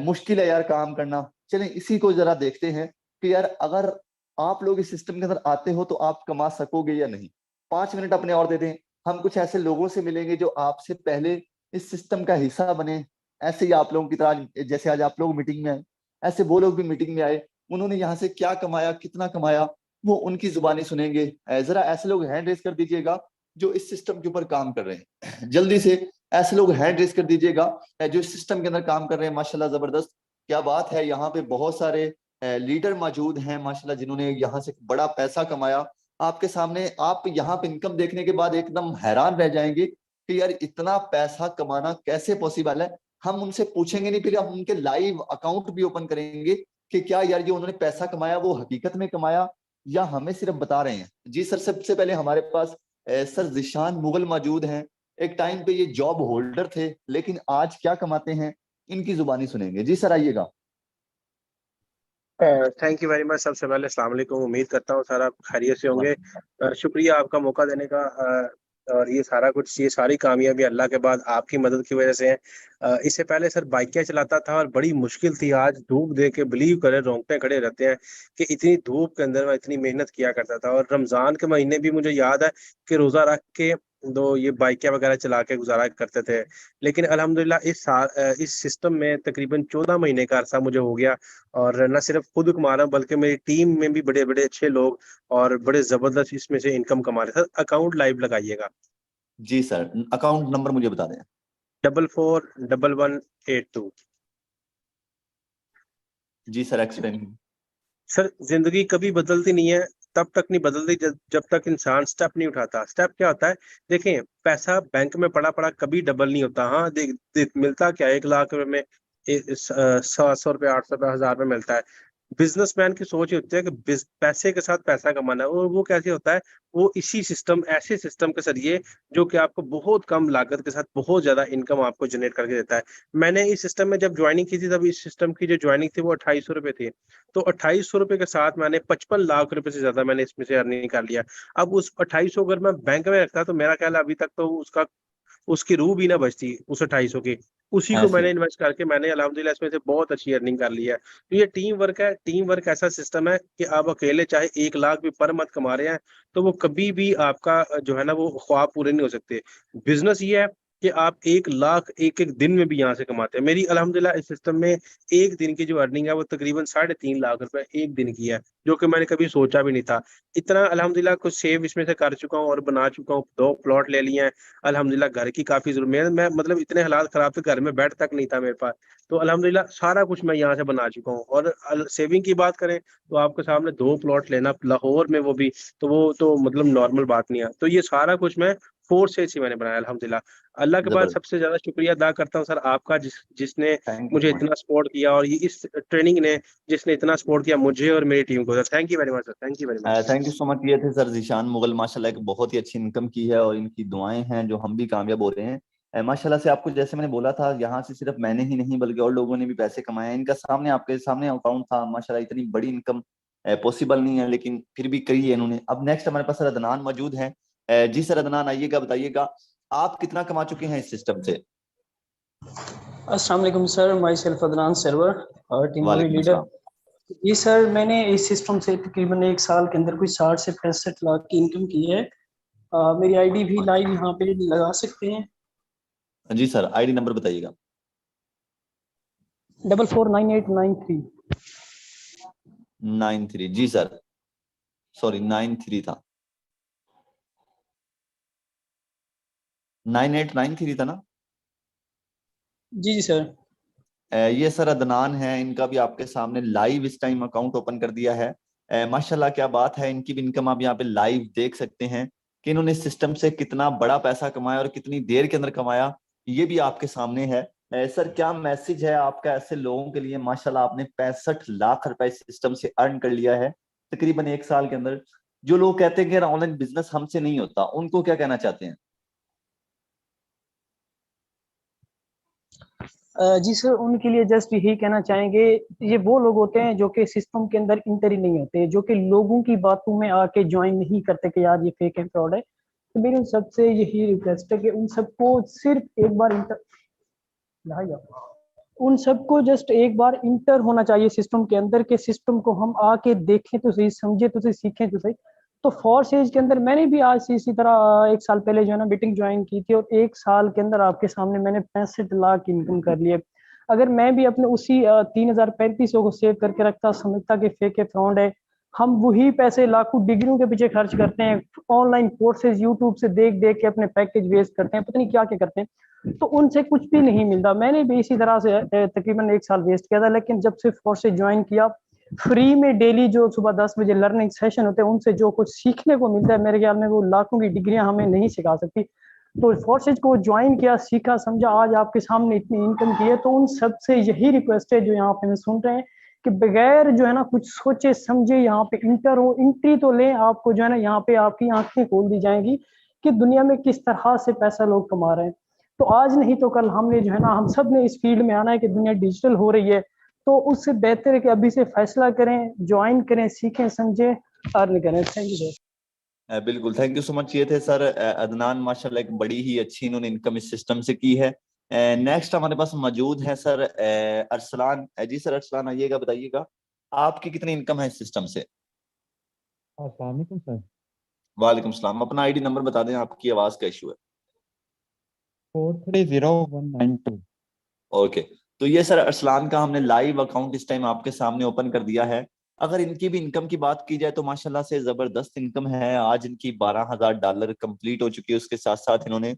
मुश्किल है यार काम करना। चलें इसी को जरा देखते हैं कि यार अगर आप लोग इस सिस्टम के अंदर आते हो तो आप कमा सकोगे या नहीं। 5 मिनट अपने और दे दें, हम कुछ ऐसे लोगों से मिलेंगे जो आपसे पहले इस सिस्टम का हिस्सा बने। ऐसे ही आप लोगों की तरह जैसे आज आप लोग मीटिंग में आए, ऐसे वो लोग भी मीटिंग में आए, उन्होंने यहाँ से क्या कमाया कितना कमाया वो उनकी जुबानी सुनेंगे। जरा ऐसे लोग हैंड रेस कर दीजिएगा जो इस सिस्टम के ऊपर काम कर रहे हैं, जल्दी से ऐसे लोग हैंड रेस कर दीजिएगा जो इस सिस्टम के अंदर काम कर रहे हैं। माशाल्लाह जबरदस्त, क्या बात है। यहाँ पे बहुत सारे लीडर मौजूद हैं माशाल्लाह, जिन्होंने यहाँ से बड़ा पैसा कमाया। आपके सामने आप यहाँ पे इनकम देखने के बाद एकदम हैरान रह जाएंगे कि यार इतना पैसा कमाना कैसे पॉसिबल है। हम उनसे पूछेंगे नहीं, फिर हम उनके लाइव अकाउंट भी ओपन करेंगे कि क्या यार जो उन्होंने पैसा कमाया वो हकीकत में कमाया या हमें सिर्फ बता रहे हैं। जी सर, सबसे पहले हमारे पास सर जिशान मुगल मौजूद हैं। एक टाइम पे ये जॉब होल्डर थे लेकिन आज क्या कमाते हैं, इनकी जुबानी सुनेंगे। जी सर आइएगा। Thank you very much. सबसे पहले अस्सलाम वालेकुम। उम्मीद करता हूँ सर आप खैरियत से होंगे। शुक्रिया आपका मौका देने का। और ये सारा कुछ, ये सारी कामयाबी अल्लाह के बाद आपकी मदद की वजह से है। इससे पहले सर बाइकियाँ चलाता था और बड़ी मुश्किल थी। आज धूप देख के बिलीव करें रोंगटे खड़े रहते हैं कि इतनी धूप के अंदर मैं इतनी मेहनत किया करता था। और रमज़ान के महीने भी मुझे याद है कि रोज़ा रख के दो ये बाइकियाँ वगैरह चला के गुजारा करते थे। लेकिन अल्हम्दुलिल्लाह इस सिस्टम में तकरीबन 14 महीने का अरसा मुझे हो गया। और न सिर्फ खुद कमा रहा हूँ बल्कि मेरी टीम में भी बड़े बड़े अच्छे लोग और बड़े जबरदस्त इसमें से इनकम कमा रहे हैं। सर अकाउंट लाइव लगाइएगा। जी सर, अकाउंट नंबर मुझे बता दें। 441182। जी सर एक्सप्लेन। सर जिंदगी कभी बदलती नहीं है, तब तक नहीं बदलती जब तक इंसान स्टेप नहीं उठाता। स्टेप क्या होता है? देखें, पैसा बैंक में पड़ा पड़ा कभी डबल नहीं होता। हाँ, मिलता क्या है, 1 लाख रुपए में 700 रुपये, 800 रुपये, 1000 रुपये मिलता है। बिजनेसमैन की सोच ये होती है कि पैसे के साथ पैसा कमाना है। और वो कैसे होता है? वो इसी सिस्टम, ऐसे सिस्टम के जरिए जो कि आपको बहुत कम लागत के साथ बहुत ज्यादा इनकम आपको जनरेट करके देता है। मैंने इस सिस्टम में जब ज्वाइनिंग की थी, तब इस सिस्टम की जो ज्वाइनिंग थी वो 2800 रुपये थी। तो 2800 रुपये के साथ मैंने 55 लाख रुपए से ज्यादा मैंने इसमें से अर्निंग कर लिया। अब उस 2800 अगर मैं बैंक में रखता तो मेरा ख्याल है अभी तक तो उसका, उसकी रूह भी ना बचती उस 2800 की। उसी को ऐसे मैंने इन्वेस्ट करके मैंने अल्हम्दुलिल्लाह इसमें से बहुत अच्छी अर्निंग कर ली है। तो ये टीम वर्क है। टीम वर्क ऐसा सिस्टम है कि आप अकेले चाहे 1 लाख भी पर मंथ कमा रहे हैं तो वो कभी भी आपका जो है ना वो ख्वाब पूरे नहीं हो सकते। बिजनेस ये है कि आप 1 लाख एक एक दिन में भी यहाँ से कमाते हैं। मेरी अल्हम्दुलिल्लाह इस सिस्टम में एक दिन की जो अर्निंग है वो तकरीबन 3.5 लाख रुपए एक दिन की है, जो कि मैंने कभी सोचा भी नहीं था। इतना अल्हम्दुलिल्लाह कुछ सेव इसमें से कर चुका हूँ और बना चुका हूँ। 2 प्लॉट ले लिए हैं। अल्हम्दुलिल्लाह घर की काफ़ी ज़रूर मैं मतलब इतने हालात ख़राब थे, घर में बेड तक नहीं था मेरे पास। तो अल्हम्दुलिल्लाह सारा कुछ मैं यहाँ से बना चुका हूँ। और सेविंग की बात करें तो आपके सामने 2 प्लॉट लेना लाहौर में, वो भी, तो वो तो मतलब नॉर्मल बात नहीं है। तो ये सारा कुछ मैं 4 से मैंने बनाया अल्हम्दुलिल्लाह। अल्लाह के बाद जबरदस्त। सबसे ज्यादा शुक्रिया अदा करता हूँ सर आपका, जिसने थैंक यू मुझे सो मच। इतना सपोर्ट किया, और ये इस ट्रेनिंग ने जिसने इतना सपोर्ट किया मुझे और मेरी टीम को। Sir thank you very much sir, thank you very thank you much. So much. ये थे सर जीशान मुगल, माशाल्लाह एक बहुत ही अच्छी इनकम की है और इनकी दुआएं हैं जो हम भी कामयाब हो रहे हैं। माशाल्लाह से आपको जैसे मैंने बोला था, यहाँ से सिर्फ मैंने ही नहीं बल्कि और लोगों ने भी पैसे कमाए हैं। इनका सामने आपके सामने अकाउंट था, माशाल्लाह इतनी बड़ी इनकम पॉसिबल नहीं है लेकिन फिर भी करी है इन्होंने। अब नेक्स्ट हमारे पास सर अदनान मौजूद है। जी सर अदनान आइएगा, बताइएगा आप कितना कमा चुके हैं इस सिस्टम से। अस्सलाम वालेकुम sir, my self Adnan server और टीम मोरी वालेकुम लीडर। अस्सलाम। जी सर, मैंने इस सिस्टम से तकरीबन 1 साल के अंदर कुछ 60 से 65 लाख की इनकम की है। मेरी आईडी भी लाइव यहाँ पे लगा सकते हैं। जी सर आईडी नंबर बताइएगा। 449893। 93 जी सर, सॉरी 93 था, 9893 था ना। जी जी सर। ये सर अदनान है, इनका भी आपके सामने लाइव इस टाइम अकाउंट ओपन कर दिया है। माशाल्लाह क्या बात है, इनकी भी इनकम आप यहाँ पे लाइव देख सकते हैं कि इन्होंने इस सिस्टम से कितना बड़ा पैसा कमाया और कितनी देर के अंदर कमाया, ये भी आपके सामने है। सर क्या मैसेज है आपका ऐसे लोगों के लिए, माशाल्लाह आपने 65 लाख रुपए इस सिस्टम से अर्न कर लिया है तकरीबन 1 साल के अंदर। जो लोग कहते हैं कि ऑनलाइन बिजनेस हमसे नहीं होता, उनको क्या कहना चाहते हैं। जी सर, उनके लिए जस्ट यही कहना चाहेंगे, ये वो लोग होते हैं जो कि सिस्टम के अंदर इंटर ही नहीं होते, जो कि लोगों की बातों में आके ज्वाइन नहीं करते कि यार ये फेक है, फ्रॉड है। तो मेरी उन सबसे यही रिक्वेस्ट है कि उन सबको सिर्फ एक बार उन सबको जस्ट एक बार इंटर होना चाहिए सिस्टम के अंदर, के सिस्टम को हम आके देखें तो सही, समझे तो सही, सीखें तो सही। तो फोर्स एज के अंदर मैंने भी आज से इसी तरह 1 साल पहले जो है ना मीटिंग ज्वाइन की थी, और 1 साल के अंदर आपके सामने मैंने 65 लाख इनकम कर लिए। अगर मैं भी अपने उसी 3035 को सेव करके रखता, समझता कि फेक है, फ्रॉड है, हम वही पैसे लाखों डिग्रियों के पीछे खर्च करते हैं, ऑनलाइन कोर्सेज यूट्यूब से देख देख के अपने पैकेज वेस्ट करते हैं, पता नहीं क्या क्या करते हैं, तो उनसे कुछ भी नहीं मिलता। मैंने भी इसी तरह से तकरीबन 1 साल वेस्ट किया था, लेकिन जब से फोर्सेज ज्वाइन किया, फ्री में डेली जो सुबह 10 बजे लर्निंग सेशन होते हैं, उनसे जो कुछ सीखने को मिलता है, मेरे ख्याल में वो लाखों की डिग्रियां हमें नहीं सिखा सकती। तो फोर्सेज को ज्वाइन किया, सीखा, समझा, आज आपके सामने इतनी इनकम की है। तो उन सबसे यही रिक्वेस्ट है जो यहाँ पे सुन रहे हैं कि बगैर जो है ना कुछ सोचे समझे यहाँ पे इंटर हो, एंट्री तो लें, आपको जो है ना यहाँ पे आपकी आंखें खोल दी जाएंगी कि दुनिया में किस तरह से पैसा लोग कमा रहे हैं। तो आज नहीं तो कल हमने जो है ना, हम सब ने इस फील्ड में आना है कि दुनिया डिजिटल हो रही है। तो उससे बेहतर है कि अभी से फैसला करें, ज्वाइन करें, सीखें, समझें, अर्न करें। Thank you sir. बिल्कुल थैंक यू सो मच। ये थे सर अदनान, माशाल्लाह एक बड़ी ही अच्छी इन्होंने इनकम इस सिस्टम से की है। नेक्स्ट हमारे पास मौजूद है सर अरसलान। जी सर अरसलान आइएगा, बताइएगा आपकी कितनी इनकम है इस सिस्टम से। अस्सलाम वालेकुम सर। वालेकुम सलाम। अपना आईडी नंबर बता दें, आपकी आवाज का इशू है। 430192। ओके, तो ये सर अरसलान का हमने लाइव अकाउंट इस टाइम आपके सामने ओपन कर दिया है। अगर इनकी भी इनकम की बात की जाए तो माशाल्लाह से जबरदस्त इनकम है। आज इनकी $12,000 कंप्लीट हो चुकी है। उसके साथ साथ इन्होंने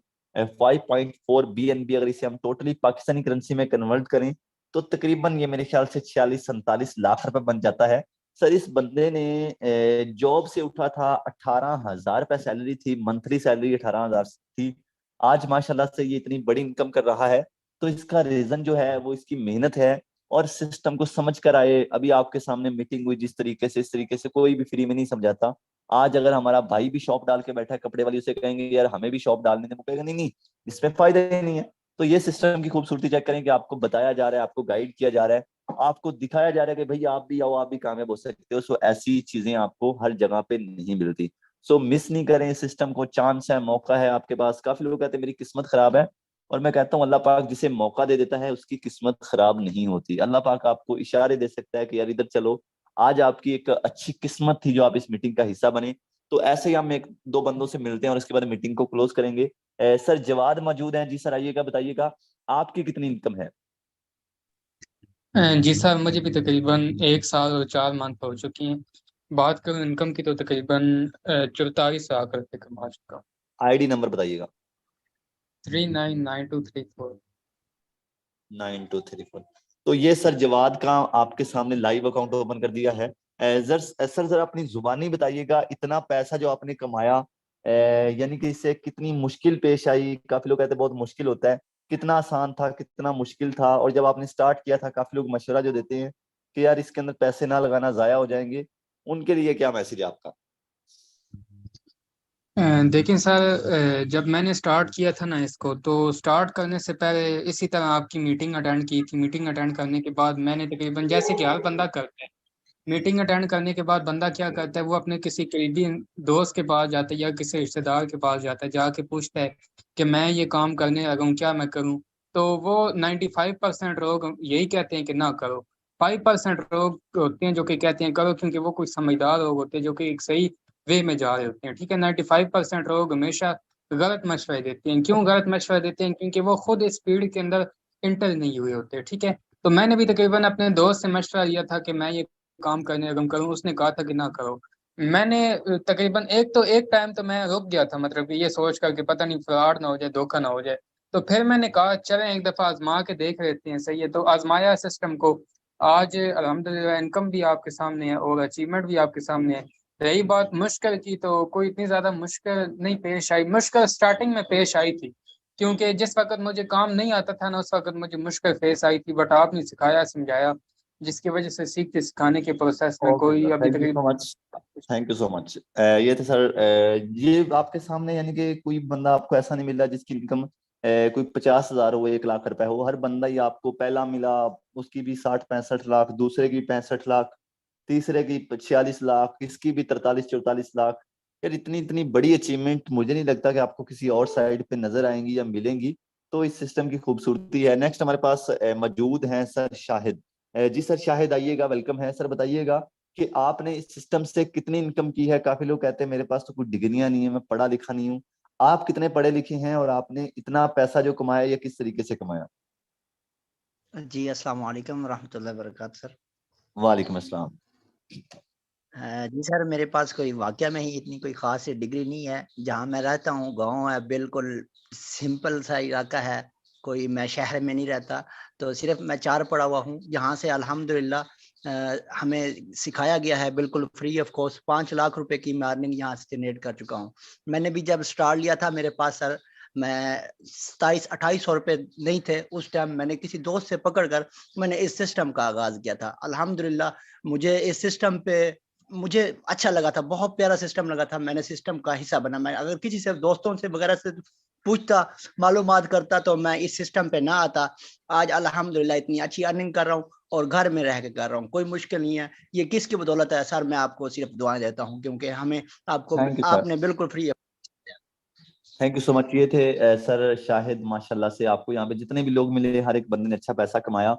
5.4 BNB, अगर इसे हम टोटली पाकिस्तानी करेंसी में कन्वर्ट करें तो तकरीबन ये मेरे ख्याल से 46-47 लाख रुपए बन जाता है। सर इस बंदे ने जॉब से उठा था, 18,000 रुपए सैलरी थी, मंथली सैलरी 18,000 थी। आज माशाल्लाह से ये इतनी बड़ी इनकम कर रहा है। तो इसका रीजन जो है वो इसकी मेहनत है और सिस्टम को समझ कर आए। अभी आपके सामने मीटिंग हुई जिस तरीके से, इस तरीके से कोई भी फ्री में नहीं समझाता। आज अगर हमारा भाई भी शॉप डाल के बैठा है कपड़े वाली, उसे कहेंगे यार हमें भी शॉप डालने दे, वो कहेगा नहीं नहीं इसमें फायदा ही नहीं है। तो ये सिस्टम की खूबसूरती चेक करें कि आपको बताया जा रहा है, आपको गाइड किया जा रहा है, आपको दिखाया जा रहा है कि भाई आप भी आओ, आप भी कामयाब हो सकते हो। सो ऐसी चीजें आपको हर जगह पे नहीं मिलती। सो मिस नहीं करें इस सिस्टम को, चांस है, मौका है आपके पास। काफी लोग कहते हैं मेरी किस्मत खराब है, और मैं कहता हूँ अल्लाह पाक जिसे मौका दे देता है उसकी किस्मत खराब नहीं होती। अल्लाह पाक आपको इशारे दे सकता है कि यार इधर चलो। आज आपकी एक अच्छी किस्मत थी जो आप इस मीटिंग का हिस्सा बने। तो ऐसे ही हम एक दो बंदों से मिलते हैं और उसके बाद मीटिंग को क्लोज करेंगे। सर जवाद मौजूद हैं। जी सर आइएगा, बताइएगा आपकी कितनी इनकम है। जी सर, मुझे भी तकरीबन 1 साल और 4 मंथ हो चुकी हैं। बात करूँ इनकम की तो तकरीबन 44 लाख रुपये कमा चुका हूँ। आईडी नंबर बताइएगा। 399234। 9234। तो ये सर जवाद का आपके सामने लाइव अकाउंट ओपन कर दिया है। सर जरा अपनी जुबानी बताइएगा, इतना पैसा जो आपने कमाया यानी कि इससे कितनी मुश्किल पेश आई? काफी लोग कहते हैं बहुत मुश्किल होता है, कितना आसान था, कितना मुश्किल था? और जब आपने स्टार्ट किया था, काफी लोग मशवरा जो देते हैं कि यार इसके अंदर पैसे ना लगाना, जाया हो जाएंगे, उनके लिए क्या मैसेज है आपका? देखिए सर, जब मैंने स्टार्ट किया था ना इसको, तो स्टार्ट करने से पहले इसी तरह आपकी मीटिंग अटेंड की थी। मीटिंग अटेंड करने के बाद मैंने तकरीबन, जैसे कि हर बंदा करता है, मीटिंग अटेंड करने के बाद बंदा क्या करता है, वो अपने किसी करीबी दोस्त के पास जाता है या किसी रिश्तेदार के पास जाता है, जाके पूछता है कि मैं ये काम करने लगा हूँ, क्या मैं करूँ? तो वो 95% लोग यही कहते हैं कि ना करो। 5% लोग होते हैं जो कि कहते हैं करो, क्योंकि वो कुछ समझदार लोग होते हैं जो कि एक सही वे में जा रहे होते हैं। ठीक है, 95% लोग हमेशा गलत मशवरे देते हैं। क्यों गलत मशवरे देते हैं? क्योंकि वो खुद इस फील्ड के अंदर इंटर नहीं हुए होते। ठीक है, तो मैंने भी तकरीबन अपने दोस्त से मशवरा लिया था कि मैं ये काम करने लगूँ करूँ, उसने कहा था कि ना करो। मैंने तकरीबन एक टाइम तो मैं रुक गया था, मतलब कि ये सोच कर कि पता नहीं फ्रॉड ना हो जाए, धोखा ना हो जाए। तो फिर मैंने कहा चलें एक दफ़ा आजमा के देख लेते हैं, सही है। तो आजमाया सिस्टम को। आज अल्हम्दुलिल्लाह इनकम भी आपके सामने है और अचीवमेंट भी आपके सामने है। रही बात मुश्किल की, तो कोई इतनी ज़्यादा मुश्किल नहीं पेश आई। मुश्किल स्टार्टिंग में पेश आई थी, क्योंकि जिस वक्त मुझे काम नहीं आता था ना, उस वक्त मुझे मुश्किल फेस आई थी, बट आपने सिखाया समझाया, जिसकी वजह से सीखते सिखाने के प्रोसेस में ओके कोई सर, अभी थैंक यू सो तकरीबन। Much. Thank you so much. ये थे सर, ये आपके सामने, यानी कि कोई बंदा आपको ऐसा नहीं मिला जिसकी इनकम कोई 50,000 हो, 1 लाख रुपए हो। हर बंदा ही आपको, पहला मिला उसकी भी 60-65 लाख, दूसरे की 65 लाख, तीसरे की 46 लाख, इसकी भी 43-44 लाख। यार इतनी इतनी बड़ी अचीवमेंट मुझे नहीं लगता कि आपको किसी और साइड पे नजर आएंगी या मिलेंगी। तो इस सिस्टम की खूबसूरती है। नेक्स्ट हमारे पास मौजूद हैं सर शाहिद। जी सर शाहिद, आइएगा, वेलकम है सर। बताइएगा कि आपने इस सिस्टम से कितनी इनकम की है? काफी लोग कहते हैं मेरे पास तो कुछ डिग्रियां नहीं है, मैं पढ़ा लिखा नहीं हूँ। आप कितने पढ़े लिखे हैं और आपने इतना पैसा जो कमाया, या किस तरीके से कमाया? जी अस्सलाम वालेकुम रहमतुल्लाहि वबरकातुहू सर। वालेकुम अस्सलाम। जी सर, मेरे पास कोई वाकया में ही इतनी कोई ख़ास डिग्री नहीं है। जहाँ मैं रहता हूँ गाँव है, बिल्कुल सिंपल सा इलाका है, कोई मैं शहर में नहीं रहता। तो सिर्फ़ मैं 4 पढ़ा हुआ हूँ, जहाँ से अल्हम्दुलिल्लाह हमें सिखाया गया है बिल्कुल फ्री ऑफ कॉस्ट। 5 लाख रुपए की मैं अर्निंग यहाँ से जनरेट कर चुका हूँ। मैंने भी जब स्टार्ट लिया था, मेरे पास सर मैं 27-2800 रुपए नहीं थे उस टाइम। मैंने किसी दोस्त से पकड़ कर मैंने इस सिस्टम का आगाज़ किया था। अल्हम्दुलिल्लाह मुझे इस सिस्टम पे मुझे अच्छा लगा था, बहुत प्यारा सिस्टम लगा था। मैंने सिस्टम का हिस्सा बना। मैं अगर किसी से, दोस्तों से वगैरह से पूछता, मालूमात करता, तो मैं इस सिस्टम पे ना आता। आज अल्हम्दुलिल्लाह इतनी अच्छी अर्निंग कर रहा हूँ और घर में रह के कर रहा हूँ, कोई मुश्किल नहीं है। ये किसकी बदौलत है सर? मैं आपको सिर्फ दुआएं देता हूँ, क्योंकि हमें आपको थैंक यू सर। आपने बिल्कुल free. Thank you so much. ये थे सर शाहिद। माशाल्लाह से आपको यहाँ पे जितने भी लोग मिले, हर एक बंदे ने अच्छा पैसा कमाया।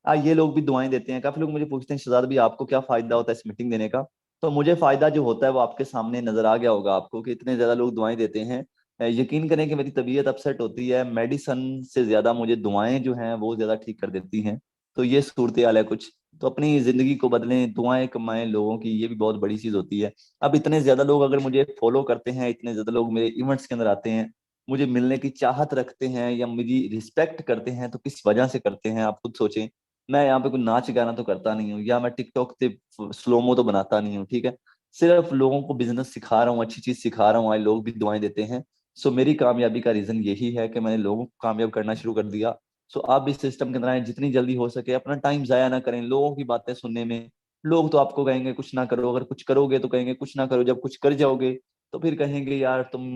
ये लोग भी दुआएं देते हैं। काफी लोग मुझे पूछते हैं शहजाद भी, आपको क्या फायदा होता है इस मीटिंग देने का? तो मुझे फायदा जो होता है वो आपके सामने नजर आ गया होगा आपको, कि इतने ज्यादा लोग दुआएं देते हैं। यकीन करें कि मेरी तबीयत अपसेट होती है, मेडिसन से ज्यादा मुझे दुआएं जो हैं वो ज्यादा ठीक कर देती हैं। तो ये सूरत हाल है कुछ। तो अपनी जिंदगी को बदलें, दुआएं कमाएं लोगों की, ये भी बहुत बड़ी चीज होती है। अब इतने ज्यादा लोग अगर मुझे फॉलो करते हैं, इतने ज्यादा लोग मेरे इवेंट्स के अंदर आते हैं, मुझे मिलने की चाहत रखते हैं या मेरी रिस्पेक्ट करते हैं, तो किस वजह से करते हैं आप खुद सोचें। मैं यहाँ पे कोई नाच गाना तो करता नहीं हूँ, या मैं टिकटॉक से स्लोमो तो बनाता नहीं हूँ, ठीक है। सिर्फ लोगों को बिजनेस सिखा रहा हूँ, अच्छी चीज सिखा रहा हूँ, आज लोग भी दुआएं देते हैं। सो मेरी कामयाबी का रीजन यही है कि मैंने लोगों को कामयाब करना शुरू कर दिया। सो आप भी सिस्टम के अंदर आए, जितनी जल्दी हो सके अपना टाइम जाया ना करें लोगों की बातें सुनने में। लोग तो आपको कहेंगे कुछ ना करो, अगर कुछ करोगे तो कहेंगे कुछ ना करो, जब कुछ कर जाओगे तो फिर कहेंगे यार तुम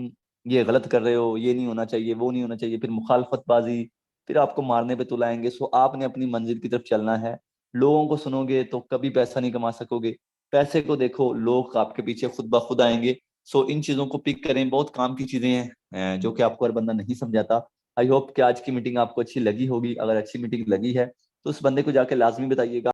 ये गलत कर रहे हो, ये नहीं होना चाहिए, वो नहीं होना चाहिए, फिर मुखालफतबाजी, फिर आपको मारने पे तुलाएंगे। सो आपने अपनी मंजिल की तरफ चलना है। लोगों को सुनोगे तो कभी पैसा नहीं कमा सकोगे। पैसे को देखो, लोग आपके पीछे खुद ब खुद आएंगे। सो इन चीजों को पिक करें, बहुत काम की चीजें हैं जो कि आपको हर बंदा नहीं समझाता। आई होप कि आज की मीटिंग आपको अच्छी लगी होगी। अगर अच्छी मीटिंग लगी है तो उस बंदे को जाके लाजमी बताइएगा।